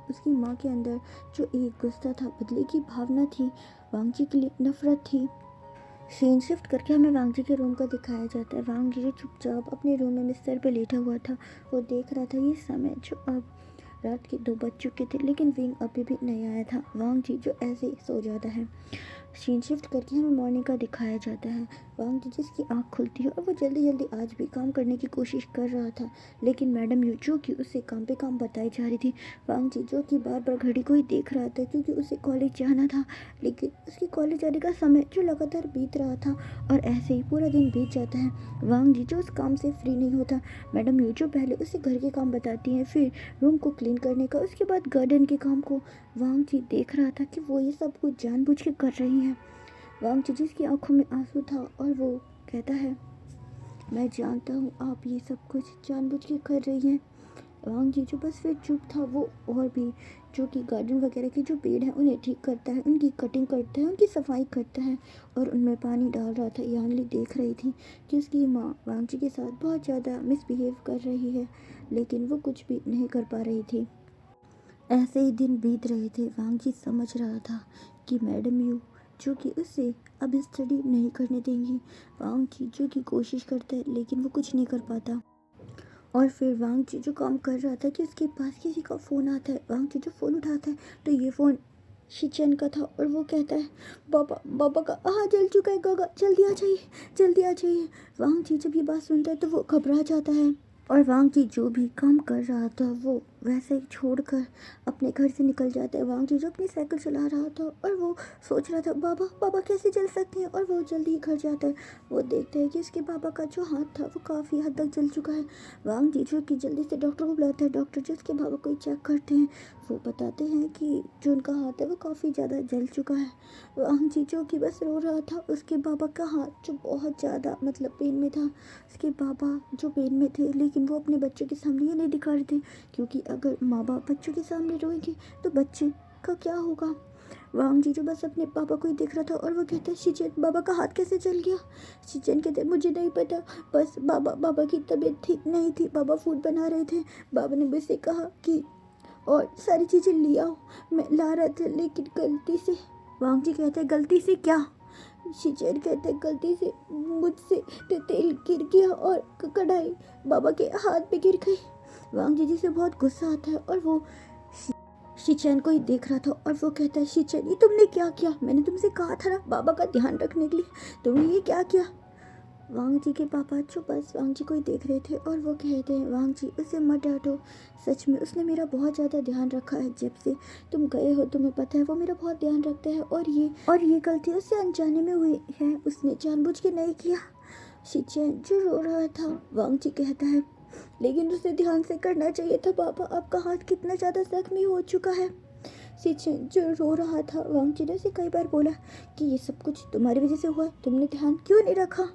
उसकी माँ के अंदर जो एक गुस्सा था, बदले की भावना थी, वांगजी के लिए नफरत थी। सीन शिफ्ट करके हमें वांगजी के रूम को दिखाया जाता है। वांगजी जो चुपचाप अपने रूम में बिस्तर पे लेटा हुआ था, वो देख रहा था ये समय जो अब रात के 2 बज चुके थे, लेकिन विंग अभी भी नहीं आया था। वांगजी जो ऐसे ही सो जाता है। सीन शिफ्ट करके हमें मॉर्निंग का दिखाया जाता है। वांगजी जिसकी आंख खुलती है और वो जल्दी जल्दी आज भी काम करने की कोशिश कर रहा था, लेकिन मैडम यू जो कि उसे काम पे काम बताई जा रही थी। वांगजी जो कि बार बार घड़ी को ही देख रहा था, क्योंकि उसे कॉलेज जाना था, लेकिन उसके कॉलेज जाने का समय जो लगातार बीत रहा था, और ऐसे ही पूरा दिन बीत जाता है। वांगजी जो उस काम से फ्री नहीं होता। मैडम यू जो पहले उसे घर के काम बताती हैं, फिर रूम को क्लीन करने का, उसके बाद गार्डन के काम को। वांगजी देख रहा था कि वो ये सब कुछ जानबूझ के कर रही हैं। वांगजी जिसकी आंखों में आंसू था, और वो कहता है, मैं जानता हूँ आप ये सब कुछ जानबूझ के कर रही हैं। वांगजी जो बस फिर चुप था। वो और भी जो कि गार्डन वगैरह के जो पेड़ हैं उन्हें ठीक करता है, उनकी कटिंग करता है, उनकी सफाई करता है, और उनमें पानी डाल रहा था। यानली देख रही थी कि उसकी माँ वांगजी के साथ बहुत ज़्यादा मिसबिहेव कर रही है, लेकिन वो कुछ भी नहीं कर पा रही थी। ऐसे ही दिन बीत रहे थे। वांगजी समझ रहा था कि मैडम यू जो कि उसे अब स्टडी नहीं करने देंगी। वांगजी जो कि कोशिश करता है, लेकिन वो कुछ नहीं कर पाता। और फिर वांगजी जो काम कर रहा था कि उसके पास किसी का फ़ोन आता है। वांगजी जो फ़ोन उठाता है तो ये फ़ोन शिचेन का था, और वो कहता है, पापा पापा का आहा जल चुका है, गागा जल्दी आ जाइए, जल्दी आ जाइए। वांगजी जब ये बात सुनता है तो वो घबरा जाता है, और वांगजी जो भी काम कर रहा था वो वैसे ही छोड़कर अपने घर से निकल जाता है। वांगजी जो अपनी साइकिल चला रहा था, और वो सोच रहा था पापा पापा कैसे जल सकते हैं, और वो जल्दी ही घर जाता है। वो देखता है कि उसके पापा का जो हाथ था वो काफ़ी हद तक जल चुका है। वांगजी जो कि जल्दी से डॉक्टर को बुलाता है। डॉक्टर जो उसके पापा को चेक करते हैं, वो बताते हैं कि जो उनका हाथ है वो काफ़ी ज़्यादा जल चुका है। वांगजी जो कि बस रो रहा था। उसके पापा का हाथ जो बहुत ज़्यादा मतलब पेन में था। उसके पापा जो पेन में थे, लेकिन वो अपने बच्चों के सामने ये नहीं दिखा रहे थे, क्योंकि अगर माँ बाप बच्चों के सामने रोएंगे तो बच्चे का क्या होगा। वांगजी जो बस अपने पापा को ही देख रहा था, और वो कहता है, शिचेन बाबा का हाथ कैसे जल गया। शिचेन कहते, मुझे नहीं पता, बस बाबा की तबीयत ठीक नहीं थी, बाबा फूड बना रहे थे, बाबा ने मुझसे कहा कि और सारी चीज़ें ले आओ, मैं ला रहा था, लेकिन गलती से। वांगजी कहते हैं, गलती से क्या। शिचेन कहते हैं, गलती से मुझसे तेल गिर गया और कढ़ाई बाबा के हाथ पे गिर गई। वांगजी जी से बहुत गुस्सा आता है, और वो शिचेन को ही देख रहा था, और वो कहता है, शिचेन ये तुमने क्या किया, मैंने तुमसे कहा था ना बाबा का ध्यान रखने के लिए, तुमने ये क्या किया। वांगजी के पापा जो बस वांगजी को ही देख रहे थे, और वो कहते हैं, वांगजी उसे मत डांटो, सच में उसने मेरा बहुत ज़्यादा ध्यान रखा है, जब से तुम गए हो तुम्हें पता है वो मेरा बहुत ध्यान रखता है, और ये गलती उससे अनजाने में हुई है, उसने जानबूझ के नहीं किया। शिचेन जो रो रहा था, वांगजी कहता है, लेकिन उसे ध्यान से करना चाहिए था पापा, आपका हाथ कितना ज़्यादा जख्मी हो चुका है। शिचेन जो रो रहा था, वांगजी ने उसे कई बार बोला कि ये सब कुछ तुम्हारी वजह से हुआ है, तुमने ध्यान क्यों नहीं रखा।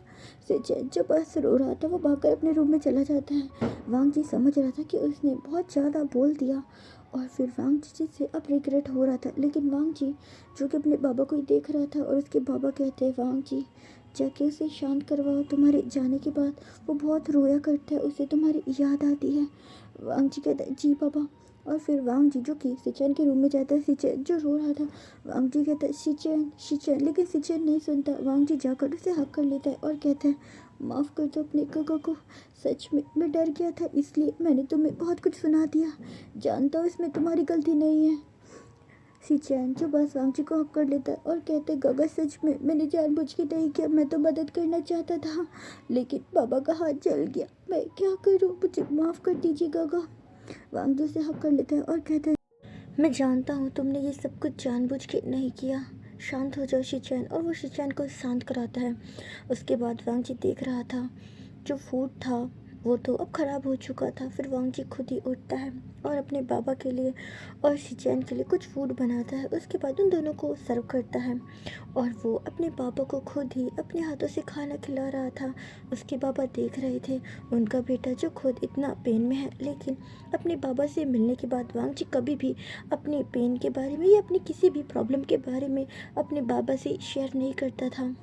शिचेन जो बस रो रहा था, वो भागकर अपने रूम में चला जाता है। वांगजी समझ रहा था कि उसने बहुत ज़्यादा बोल दिया, और फिर वांगजी से अब रिग्रेट हो रहा था, लेकिन वांगजी जो कि अपने बाबा को ही देख रहा था, और उसके बाबा कहते हैं, वांगजी जाके उसे शांत करवाओ, तुम्हारे जाने के बाद वो बहुत रोया करता है, उसे तुम्हारी याद आती है। वांगजी कहता है, जी पापा। और फिर वांगजी जो कि शिचेन के रूम में जाता है। शिचेन जो रो रहा था, वांगजी कहता है, शिचेन शिचेन, लेकिन शिचेन नहीं सुनता। वांगजी जाकर उसे हक कर लेता है, और कहता है, माफ़ कर दो अपने काका को, सच में मैं डर गया था, इसलिए मैंने तुम्हें बहुत कुछ सुना दिया, जानता हूँ इसमें तुम्हारी गलती नहीं है। शिचेन जो बस वांगजी को हक कर लेता है, और कहते हैं, गागा सच में मैंने जानबूझ के नहीं किया, मैं तो मदद करना चाहता था, लेकिन बाबा का हाथ जल गया, मैं क्या करूँ, मुझे माफ़ कर दीजिए गागा। वांगजी से हक कर लेता है, और कहता है, मैं जानता हूँ तुमने ये सब कुछ जानबूझ के नहीं किया, शांत हो जाओ शिचेन। और वो शिचेन को शांत कराता है। उसके बाद वांगजी देख रहा था जो फूड था वो तो अब ख़राब हो चुका था। फिर वांग जी खुद ही उठता है और अपने बाबा के लिए और शिचैन के लिए कुछ फूड बनाता है। उसके बाद उन दोनों को सर्व करता है और वो अपने पापा को खुद ही अपने हाथों से खाना खिला रहा था। उसके बाबा देख रहे थे उनका बेटा जो खुद इतना पेन में है, लेकिन अपने बाबा से मिलने के बाद वांग जी कभी भी अपने पेन के बारे में या अपनी किसी भी प्रॉब्लम के बारे में अपने बाबा से शेयर नहीं करता था।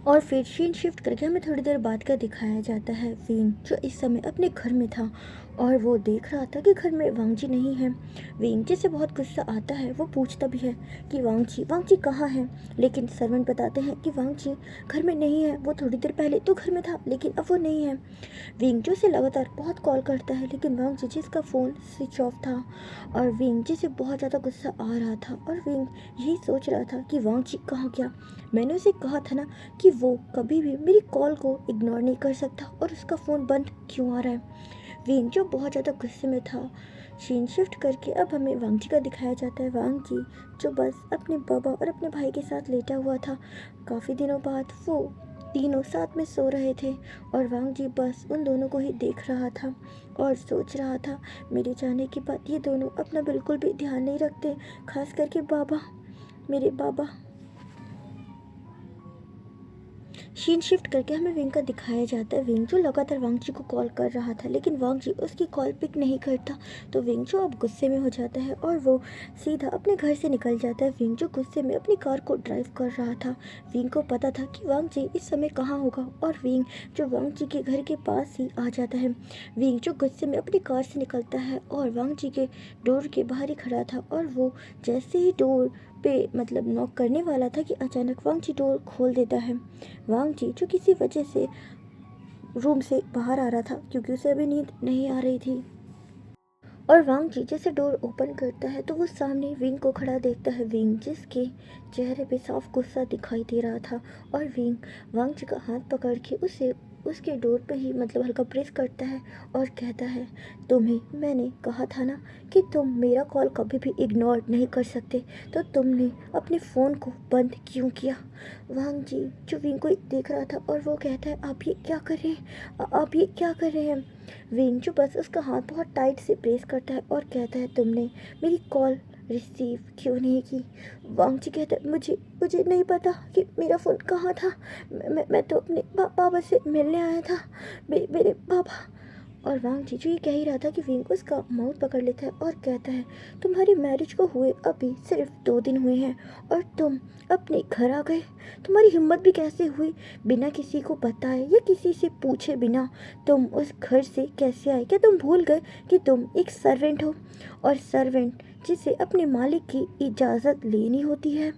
और फिर सीन शिफ्ट करके हमें थोड़ी देर बाद का दिखाया जाता है विंग जो इस समय अपने घर में था और वो देख रहा था कि घर में वांग जी नहीं है। विंग जिसे बहुत गुस्सा आता है वो पूछता भी है कि वांग जी कहाँ हैं, लेकिन सर्वेंट बताते हैं कि वांग जी घर में नहीं है। वो थोड़ी देर पहले तो घर में था लेकिन अब वो नहीं है। विंग जो से लगातार बहुत कॉल करता है लेकिन वांग जी जिसका फ़ोन स्विच ऑफ था और विंग जिसे बहुत ज़्यादा गुस्सा आ रहा था और विंग यही सोच रहा था कि वांग जी कहाँ गया। मैंने उसे कहा था ना कि वो कभी भी मेरी कॉल को इग्नोर नहीं कर सकता और उसका फ़ोन बंद क्यों आ रहा है। विंग जो बहुत ज़्यादा गुस्से में था। सीन शिफ्ट करके अब हमें वांग जी का दिखाया जाता है। वांग जी जो बस अपने बाबा और अपने भाई के साथ लेटा हुआ था। काफ़ी दिनों बाद वो तीनों साथ में सो रहे थे और वांग जी बस उन दोनों को ही देख रहा था और सोच रहा था मेरे जाने के बाद ये दोनों अपना बिल्कुल भी ध्यान नहीं रखते, खास करके बाबा, मेरे बाबा। सीन शिफ्ट करके हमें विंग का दिखाया जाता है। विंग जो लगातार वांग जी को कॉल कर रहा था लेकिन वांग जी उसकी कॉल पिक नहीं करता, तो विंग जो अब गुस्से में हो जाता है और वो सीधा अपने घर से निकल जाता है। विंग जो गुस्से में अपनी कार को ड्राइव कर रहा था। विंग को पता था कि वांग जी इस समय कहाँ होगा और विंग जो वांग जी के घर के पास ही आ जाता है। विंग जो गुस्से में अपनी कार से निकलता है और वांग जी के डोर के बाहर ही खड़ा था और वो जैसे ही डोर पे मतलब नॉक करने वाला था कि अचानक वांग जी डोर खोल देता है। वांग जी जो किसी वजह से रूम से बाहर आ रहा था क्योंकि उसे अभी नींद नहीं आ रही थी और वांग जी जैसे डोर ओपन करता है तो वो सामने विंग को खड़ा देखता है। विंग जिसके चेहरे पे साफ गुस्सा दिखाई दे रहा था और विंग वांग जी का हाथ पकड़ के उसे उसके डोर पे ही मतलब हल्का प्रेस करता है और कहता है तुम्हें मैंने कहा था ना कि तुम मेरा कॉल कभी भी इग्नोर नहीं कर सकते, तो तुमने अपने फ़ोन को बंद क्यों किया। वांग जी जो विंग को देख रहा था और वो कहता है आप ये क्या कर रहे हैं, आप ये क्या कर रहे हैं। विंग जो बस उसका हाथ बहुत टाइट से प्रेस करता है और कहता है तुमने मेरी कॉल रिसीव क्यों नहीं की। वांग जी कहता है मुझे मुझे नहीं पता कि मेरा फ़ोन कहाँ था। मैं तो अपने बाबा से मिलने आया था, मेरे बाबा। और वांग जी जो ये कह ही रहा था कि विंग उसका माउथ पकड़ लेता है और कहता है तुम्हारी मैरिज को हुए अभी सिर्फ 2 दिन हुए हैं और तुम अपने घर आ गए। तुम्हारी हिम्मत भी कैसे हुई बिना किसी को बताए या किसी से पूछे बिना तुम उस घर से कैसे आए। क्या तुम भूल गए कि तुम एक सर्वेंट हो और सर्वेंट जिसे अपने मालिक की इजाज़त लेनी होती है।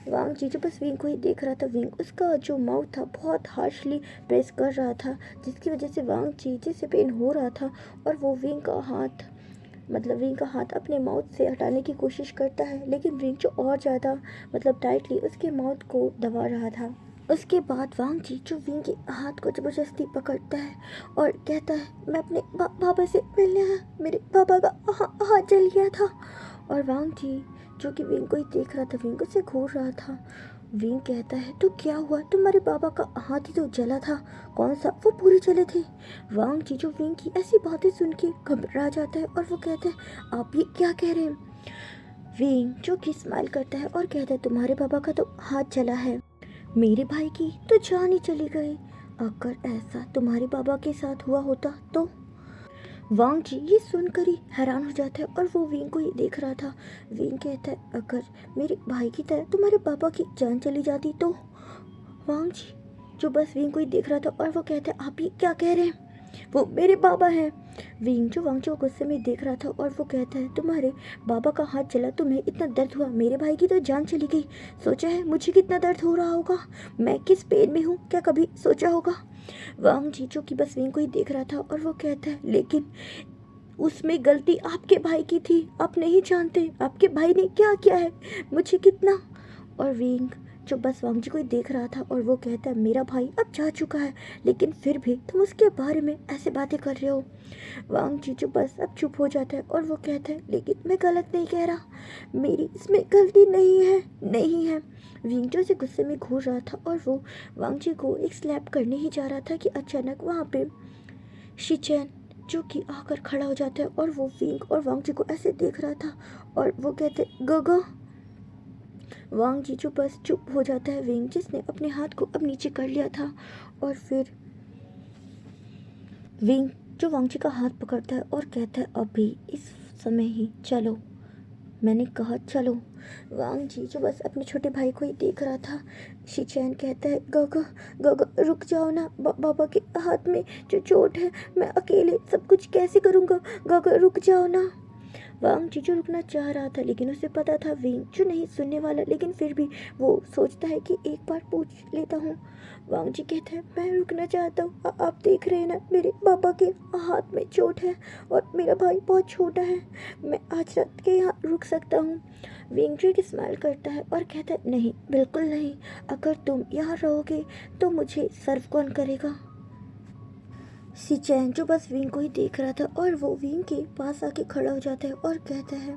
वांग जी जो बस विंग को ही देख रहा था। विंग उसका जो माउथ था बहुत हार्शली प्रेस कर रहा था जिसकी वजह से वांग जी जिसे पेन हो रहा था और वो विंग का हाथ अपने माउथ से हटाने की कोशिश करता है लेकिन विंग जो और ज़्यादा टाइटली उसके माउथ को दबा रहा था। उसके बाद वांग जी जो विंग के हाथ को ज़बरदस्ती पकड़ता है और कहता है मैं अपने बाबा से मिलने आया, मेरे बाबा का हाथ जल गया था। और वांग जी जो कि विंग को ही देख रहा था, विंग से घूर रहा था। विंग कहता है तो क्या हुआ, तुम्हारे बाबा का हाथ ही तो जला था, कौन सा, वो पूरे जले थे। वांग जी जो विंग की ऐसी बातें सुन के घबरा जाता है और वो कहता है आप ये क्या कह रहे हैं। विंग जो कि स्माइल करता है और कहता है तुम्हारे बाबा का तो हाथ जला है, मेरे भाई की तो जान ही चली गई। अगर ऐसा तुम्हारे बाबा के साथ हुआ होता तो। वांग जी ये सुनकर ही हैरान हो जाता है और वो विंग को ही देख रहा था। विंग कहता है अगर मेरे भाई की तरह तुम्हारे पापा की जान चली जाती तो। वांग जी जो बस विंग को ही देख रहा था और वो कहता है आप ये क्या कह रहे हैं, वो मेरे बाबा हैं। विंग जो वांग जी को गुस्से में देख रहा था और वो कहता है तुम्हारे बाबा का हाथ जला, तुम्हें इतना दर्द हुआ, मेरे भाई की तो जान चली गई, सोचा है मुझे कितना दर्द हो रहा होगा, मैं किस पेन में हूँ, क्या कभी सोचा होगा। वांग जी जो कि बस विंग को ही देख रहा था और वो कहता है लेकिन उसमें गलती आपके भाई की थी, आप नहीं जानते आपके भाई ने क्या किया है मुझे कितना। और विंग जो बस वांग जी को ही देख रहा था और वो कहता है मेरा भाई अब जा चुका है, लेकिन फिर भी तुम उसके बारे में ऐसे बातें कर रहे हो। वांग जी जो बस अब चुप हो जाता है और वो कहता है लेकिन मैं गलत नहीं कह रहा, मेरी इसमें गलती नहीं है, नहीं है। विंग जो से गुस्से में घूर रहा था और वो वांग जी को एक स्लैप करने ही जा रहा था कि अचानक वहाँ पे शिचैन जो कि आकर खड़ा हो जाता है और वो विंग और वांग जी को ऐसे देख रहा था और वो कहते गगा। वांग जी जो बस चुप हो जाता है। विंग जिसने अपने हाथ को अब नीचे कर लिया था और फिर विंग जो वांग जी का हाथ पकड़ता है और कहता है अभी इस समय ही चलो, मैंने कहा चलो। वांग जी जो बस अपने छोटे भाई को ही देख रहा था। शिचैन कहता है गगा गगा रुक जाओ ना, बाबा के हाथ में जो चोट है, मैं अकेले सब कुछ कैसे करूँगा, गगा रुक जाओ ना। वांग जी जो रुकना चाह रहा था लेकिन उसे पता था विंग जो नहीं सुनने वाला, लेकिन फिर भी वो सोचता है कि एक बार पूछ लेता हूँ। वांग जी कहता है मैं रुकना चाहता हूँ, आप देख रहे हैं ना मेरे पापा के हाथ में चोट है और मेरा भाई बहुत छोटा है, मैं आज रात के यहाँ रुक सकता हूँ। विंग जो एक स्माइल करता है और कहता है नहीं बिल्कुल नहीं, अगर तुम यहाँ रहोगे तो मुझे सर्व कौन करेगा। शिचैन जो बस विंग को ही देख रहा था और वो विंग के पास आके खड़ा हो जाता है और कहता है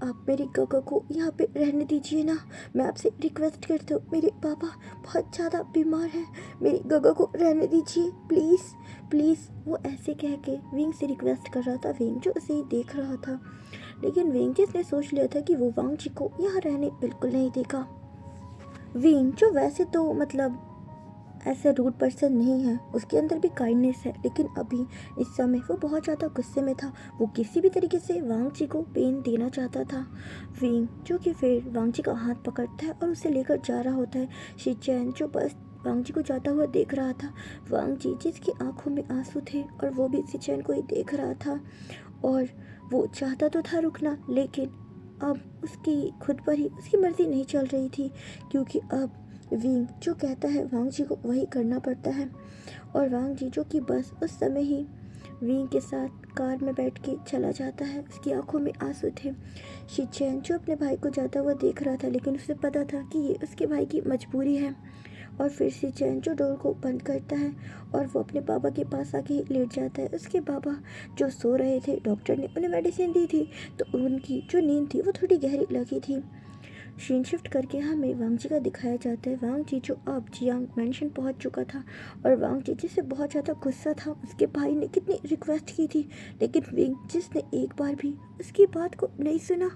आप मेरे गगा को यहाँ पे रहने दीजिए ना, मैं आपसे रिक्वेस्ट करता हूँ, मेरे पापा बहुत ज़्यादा बीमार हैं, मेरी गगा को रहने दीजिए प्लीज़ प्लीज़। वो ऐसे कह के विंग से रिक्वेस्ट कर रहा था। विंग जो उसे ही देख रहा था, लेकिन विंग जिसने सोच लिया था कि वो वांग जी को यहाँ रहने बिल्कुल नहीं देगा। विंग जो वैसे तो मतलब ऐसा रूड पर्सन नहीं है, उसके अंदर भी काइंडनेस है, लेकिन अभी इस समय वो बहुत ज़्यादा गुस्से में था। वो किसी भी तरीके से वांग जी को पेन देना चाहता था। विंग जो कि फिर वांग जी का हाथ पकड़ता है और उसे लेकर जा रहा होता है। शिचैन जो बस वांग जी को जाता हुआ देख रहा था। वांग जी जिसकी आंखों में आंसू थे और वो भी शिचैन को ही देख रहा था और वो चाहता तो था रुकना, लेकिन अब उसकी खुद पर ही उसकी मर्ज़ी नहीं चल रही थी, क्योंकि अब विंग जो कहता है वांग जी को वही करना पड़ता है। और वांग जी जो कि बस उस समय ही विंग के साथ कार में बैठ के चला जाता है, उसकी आंखों में आंसू थे। शिचैन जो अपने भाई को जाता हुआ देख रहा था, लेकिन उसे पता था कि ये उसके भाई की मजबूरी है। और फिर शिचैन जो डोर को बंद करता है और वो अपने पापा के पास आके लेट जाता है। उसके पापा जो सो रहे थे, डॉक्टर ने उन्हें मेडिसिन दी थी तो उनकी जो नींद थी वो थोड़ी गहरी लगी थी। सीन शिफ्ट करके हमें वांग जी का दिखाया जाता है। वांग जी जो अब जियांग मेंशन पहुंच चुका था और वांग जी जिससे बहुत ज़्यादा गुस्सा था, उसके भाई ने कितनी रिक्वेस्ट की थी, लेकिन विंग जिसने एक बार भी उसकी बात को नहीं सुना।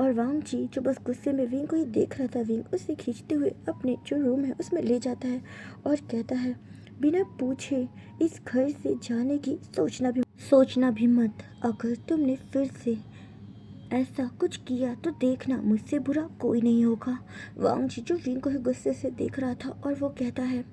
और वांग जी जो बस गुस्से में विंग को ही देख रहा था। विंग उसे खींचते हुए अपने जो रूम है उसमें ले जाता है और कहता है बिना पूछे इस घर से जाने की सोचना भी मत, अगर तुमने फिर से ऐसा कुछ किया तो देखना मुझसे बुरा कोई नहीं होगा। वांग जी जो विंग को ही गुस्से से देख रहा था और वो कहता है